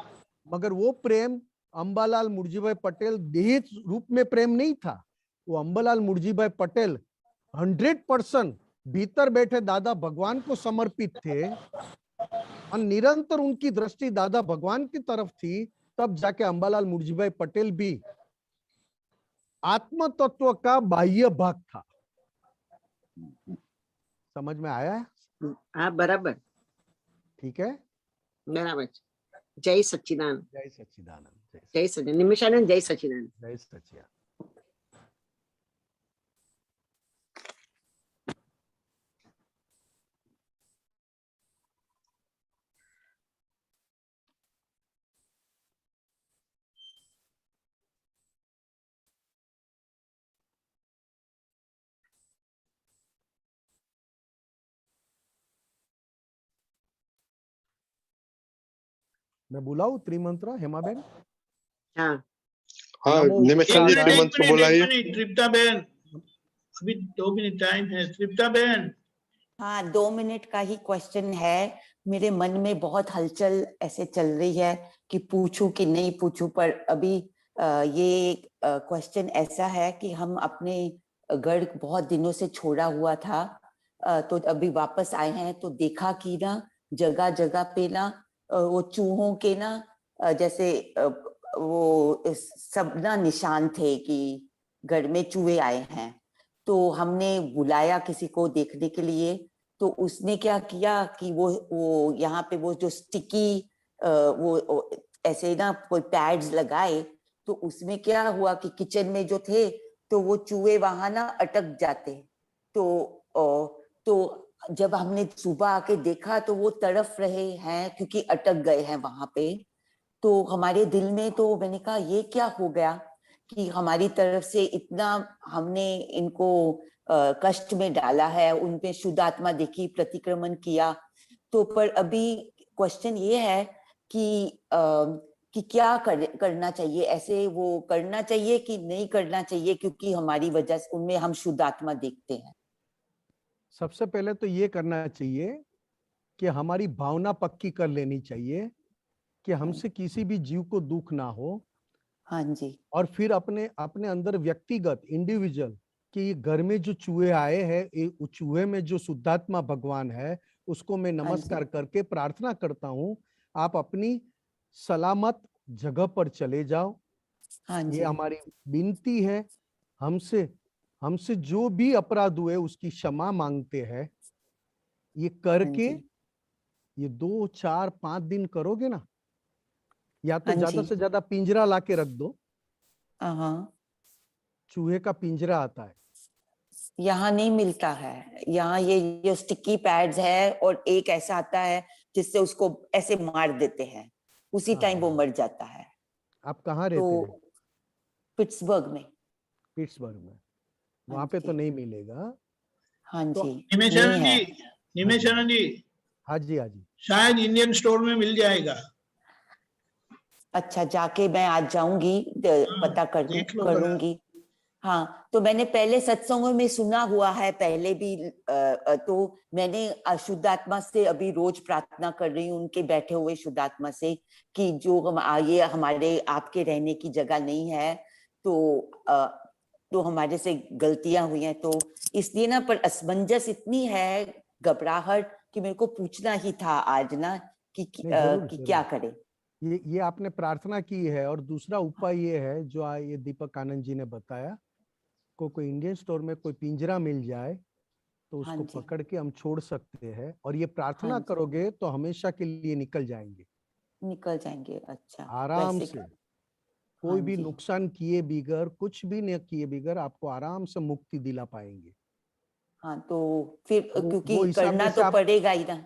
मगर वो प्रेम अंबालाल मुर्जीभाई पटेल देह रूप में प्रेम नहीं था. वो अंबालाल मुर्जीभाई पटेल 100% भीतर बैठे दादा भगवान को समर्पित थे और निरंतर उनकी दृष्टि दादा भगवान की तरफ थी. तब जाके अंबालाल मुर्जीभाई पटेल भी आत्म तत्व का बाह्य भाग था. समझ में आया है? हाँ बराबर, ठीक है, बराबर. जय सच्चिदानंद. जय सच्चिदानंद. जय सच्चिदानंद. निमिषानंद. जय सच्चिदानंद. जय सच्चिदानंद. मैं बुलाऊं त्रिमंत्र हेमाबेन? हाँ हाँ, निमिषानंद जी मंत्र बुलाइए. तृप्ता बहन, अभी 2 मिनट टाइम है. तृप्ता बहन. हाँ, 2 मिनट का ही क्वेश्चन है. मेरे मन में बहुत हलचल ऐसे चल रही है कि पूछूं कि नहीं पूछूं, पर अभी ये क्वेश्चन ऐसा है कि हम अपने गढ़ बहुत दिनों से छोड़ा हुआ था, तो अभी वापस आए हैं तो देखा कि ना जगह जगह पे ना वो चूहों के ना जैसे वो सब ना निशान थे कि घर में चूहे आए हैं. तो हमने बुलाया किसी को देखने के लिए, तो उसने क्या किया कि वो यहाँ पे वो जो स्टिकी वो ऐसे ना कोई पैड्स लगाए, तो उसमें क्या हुआ कि किचन में जो थे तो वो चूहे वहां ना अटक जाते. तो जब हमने सुबह आके देखा तो वो तड़फ रहे हैं क्योंकि अटक गए हैं वहां पे. तो हमारे दिल में तो मैंने कहा ये क्या हो गया कि हमारी तरफ से इतना हमने इनको कष्ट में डाला है, उनपे शुद्ध आत्मा देखी, प्रतिक्रमण किया. तो पर अभी क्वेश्चन ये है कि क्या करना चाहिए, ऐसे वो करना चाहिए कि नहीं करना चाहिए, क्योंकि हमारी वजह से उनमें हम शुद्ध आत्मा देखते हैं. सबसे पहले तो ये करना चाहिए कि हमारी भावना पक्की कर लेनी चाहिए कि हमसे किसी भी जीव को दुख ना हो. हाँ जी. और फिर अपने अंदर व्यक्तिगत इंडिविजुअल कि घर में जो चूहे आए हैं, उस चूहे में जो शुद्धात्मा भगवान है उसको मैं नमस्कार करके प्रार्थना करता हूँ, आप अपनी सलामत जगह पर चले जाओ. हाँ जी. ये हमारी विनती है. हमसे जो भी अपराध हुए उसकी क्षमा मांगते हैं. ये करके ये 2, 4, 5 दिन करोगे ना, या तो ज्यादा से ज्यादा पिंजरा लाके रख दो. चूहे का पिंजरा आता है, यहाँ नहीं मिलता है. यहाँ ये स्टिकी पैड्स है और एक ऐसा आता है जिससे उसको ऐसे मार देते हैं, उसी टाइम वो मर जाता है. आप कहाँ रहते हैं? पिट्सबर्ग में. पिट्सबर्ग में. वहां पे तो नहीं मिलेगा. हाँ जी. निमेशानंद जी. हाँ जी, हाँ जी. शायद इंडियन स्टोर में मिल जाएगा. अच्छा, जाके मैं आज जाऊंगी, पता देख लो जरा। करूंगी। हाँ, तो मैंने पहले सत्संगों में सुना हुआ है, पहले भी तो मैंने शुद्धात्मा से अभी रोज प्रार्थना कर रही हूँ, उनके बैठे हुए शुद्धात्मा से, कि जो हम ये हमारे आपके रहने की जगह नहीं है, तो हमारे से गलतियां हुई हैं, तो इसलिए ना, पर असमंजस इतनी है, घबराहट, कि मेरे को पूछना ही था आज ना कि जरूर, क्या करें। ये आपने प्रार्थना की है। और दूसरा उपाय ये है जो ये दीपक आनंद जी ने बताया, कोई इंडियन स्टोर में कोई पिंजरा मिल जाए तो हाँ उसको जी, पकड़ के हम छोड़ सकते हैं, और ये प्रार्थना हाँ जी, करोगे तो हमेशा के लिए निकल जाएंगे निकल जाएंगे। अच्छा, आराम वैसे से। हाँ कोई भी जी, नुकसान किए बिगर, कुछ भी नहीं किए बिगर आपको आराम से मुक्ति दिला पाएंगे। हाँ, तो फिर वो क्योंकि हिसाब में करना से तो आप, पड़ेगा ही ना।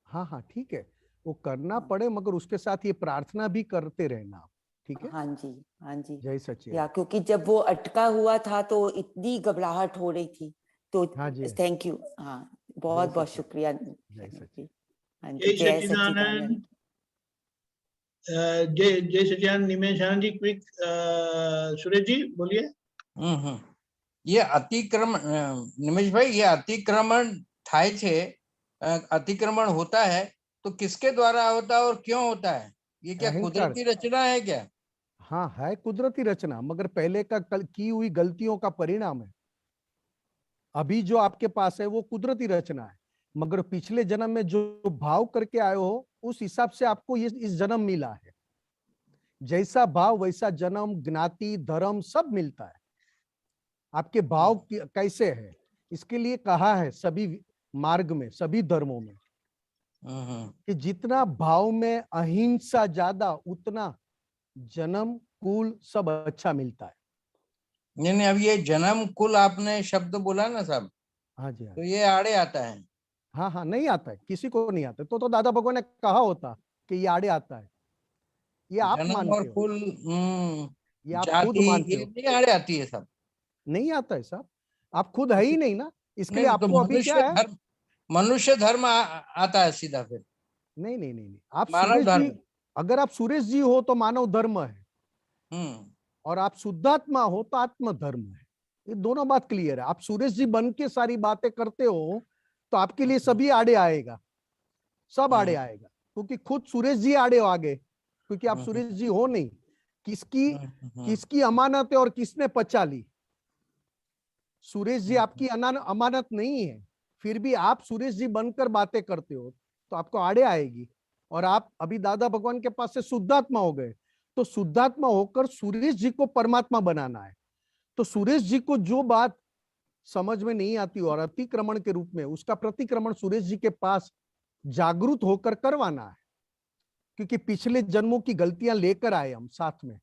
हाँ हाँ ठीक है, वो करना हाँ, पड़े, मगर उसके साथ ये प्रार्थना भी करते रहना आप। ठीक है। हाँ जी, हाँ जी। जय सच्चिदानंद। या क्योंकि जब वो अटका हुआ था तो इतनी घबराहट हो रही थी, तो हाँ जी, थैंक यू। हाँ, जय बहुत बहुत सच्चिदानंद। शुक्रिया। जय सच्चिदानंद। हाँ जी, जय जय सच्चिदानंद। सच्चिदानंद। जय सच्चिदानंद। निमेश आनंद जी क्विक, सुरेश जी बोलिए। ये अतिक्रमण, निमेश भाई, ये अतिक्रमण થાય છે, अतिक्रमण होता है तो किसके द्वारा होता है और क्यों होता है? ये क्या अहंकार। कुदरती रचना है क्या? हाँ है कुदरती रचना, मगर पहले का की हुई गलतियों का परिणाम है। अभी जो आपके पास है वो कुदरती रचना है, मगर पिछले जन्म में जो भाव करके आए हो उस हिसाब से आपको ये इस जन्म मिला है। जैसा भाव वैसा जन्म, ज्ञाति, धर्म सब मिलता है। आपके भाव कैसे है, इसके लिए कहा है सभी मार्ग में, सभी धर्मों में, कि जितना भाव में अहिंसा ज्यादा, उतना जन्म कुल सब अच्छा मिलता है। नहीं, अब ये जन्म कुल आपने शब्द बोला ना साहब, हाँ जी, हाँ तो ये आड़े आता है। हाँ, हाँ नहीं आता है, किसी को नहीं आता। तो दादा भगवान ने कहा होता कि ये आड़े आता है, ये आप जन्म और मानते हो, कुल, ये आप खुद जाति, मानते ये हो। नहीं आड़े आती है सब। नहीं आता है साहब, आप खुद है ही नहीं ना, इसके लिए नहीं, तो आपको अभी क्या है। मनुष्य धर्म आता है सीधा फिर। नहीं नहीं नहीं नहीं, आप मानव सुरेश जी, धर्म। अगर आप सुरेश जी हो तो मानव धर्म है, हम्म और आप शुद्धात्मा हो तो आत्म धर्म है। ये दोनों बात क्लियर है। आप सुरेश जी बन के सारी बातें करते हो तो आपके लिए सभी आड़े आएगा, सब आड़े आएगा, क्योंकि खुद सुरेश जी आड़े आ गए, क्योंकि आप सुरेश जी हो नहीं। किसकी अमानत है और किसने पचा ली? सुरेश जी आपकी अमानत नहीं है, फिर भी आप सुरेश जी बनकर बातें करते हो तो आपको आड़े आएगी। और आप अभी दादा भगवान के पास से शुद्धात्मा हो गए, तो शुद्धात्मा होकर सुरेश जी को परमात्मा बनाना है। तो सुरेश जी को जो बात समझ में नहीं आती और अतिक्रमण के रूप में, उसका प्रतिक्रमण सुरेश जी के पास जागरूक होकर करवाना है, क्योंकि पिछले जन्मों की गलतियां लेकर आए हम साथ में।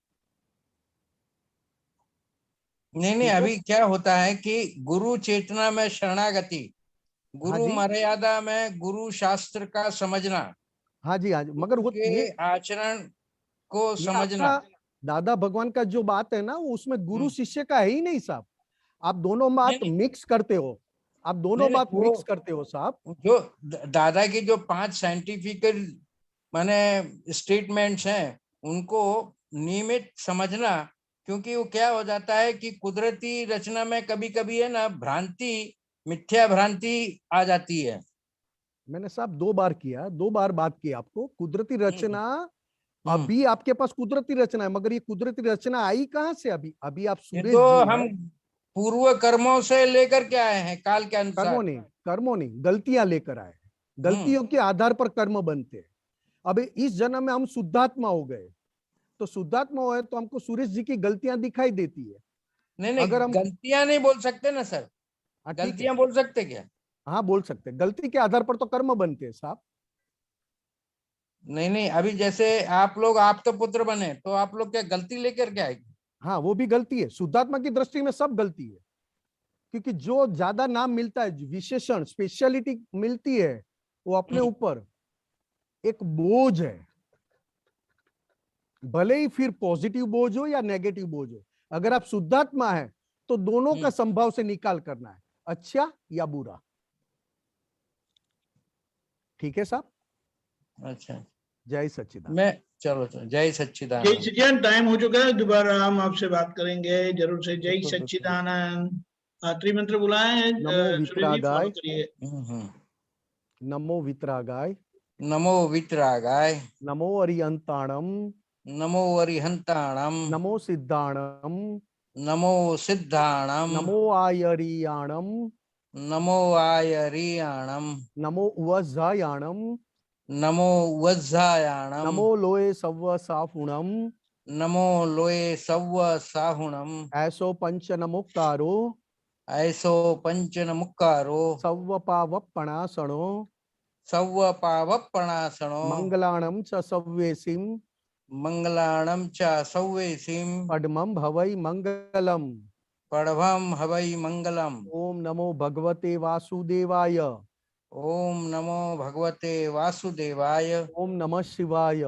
नहीं, अभी क्या होता है कि गुरु चेतना में शरणागति, गुरु मर्यादा में गुरु शास्त्र का समझना, हाँ जी, हाँ जी, मगर वो ये आचरण को समझना। दादा भगवान का जो बात है ना, वो उसमें गुरु शिष्य का है ही नहीं साहब। आप दोनों बात मिक्स करते हो, आप दोनों बात मिक्स करते हो साहब। जो दादा की जो 5 साइंटिफिकल माने स्टेटमेंट्स हैं, उनको नियमित समझना, क्योंकि वो क्या हो जाता है कि कुदरती रचना में कभी कभी है ना, भ्रांति, मिथ्या भ्रांति आ जाती है। मैंने साहब 2 बार किया, 2 बार बात की आपको। कुदरती रचना, अभी आपके पास कुदरती रचना है, मगर ये कुदरती रचना आई कहां से? अभी आप सुरेश तो जी हम पूर्व कर्मों से लेकर के आए हैं, काल के अनुसार। कर्मों नहीं, गलतियां लेकर आए। गलतियों के आधार पर कर्म बनते हैं। अब इस जन्म में हम शुद्धात्मा हो गए, तो शुद्धात्मा हुए तो हमको सुरेश जी की गलतियां दिखाई देती है। नहीं, अगर हम गलतियां नहीं बोल सकते ना सर, गलतियां बोल सकते क्या? हाँ बोल सकते, गलती के आधार पर तो कर्म बनते हैं साहब। नहीं, अभी जैसे आप लोग, आप तो पुत्र बने, तो आप लोग क्या गलती लेकर के आएगी? हाँ वो भी गलती है, शुद्धात्मा की दृष्टि में सब गलती है, क्योंकि जो ज्यादा नाम मिलता है, विशेषण, स्पेशलिटी मिलती है, वो अपने ऊपर एक बोझ है। भले ही फिर पॉजिटिव बोझ हो या नेगेटिव बोझ हो, अगर आप शुद्धात्मा है तो दोनों का संभाव से निकाल करना है, अच्छा या बुरा। ठीक है साहब? अच्छा, जय सच्चिदानंद। चलो जय जय सच्चिदानंद। सच्चिदानंद। टाइम हो चुका है, दोबारा हम आपसे बात करेंगे जरूर से। जय बिल्कुल, बिल्कुल। सच्चिदानंद। त्रिमंत्र बुलाए नमो सुरेश जी, वितरागाय। फॉलो करिए। नमो वितरागाय। नमो वितरागाय। नमो अरियंताणम। नमो अरिहंताणम। नमो सिद्धाणम। नमो सिद्धाणम। नमो आयरियाणम। नमो आयरियाणम। नमो उवज्जायाणम। नमो वज्जायाणम। नमो लोए सव्व साफुणम। नमो लोए सव्व साहुणम। ऐसो पंच नमुक्तारो। ऐसो पंचन मुक्कारो। सव्व पावप्पणासणो। सव्व पावप्पणासणो। मंगलाणम च सव्वेसिम। मंगलाणं च सव्वेसिं। पद्मं भवै मंगलम। पडभं हवै मंगलम्। ओम नमो भगवते वासुदेवाय। ओम नमो भगवते वासुदेवाय। ओम नमः शिवाय।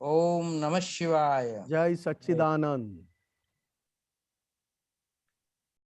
ओम नमः शिवाय। जय सच्चिदानंद।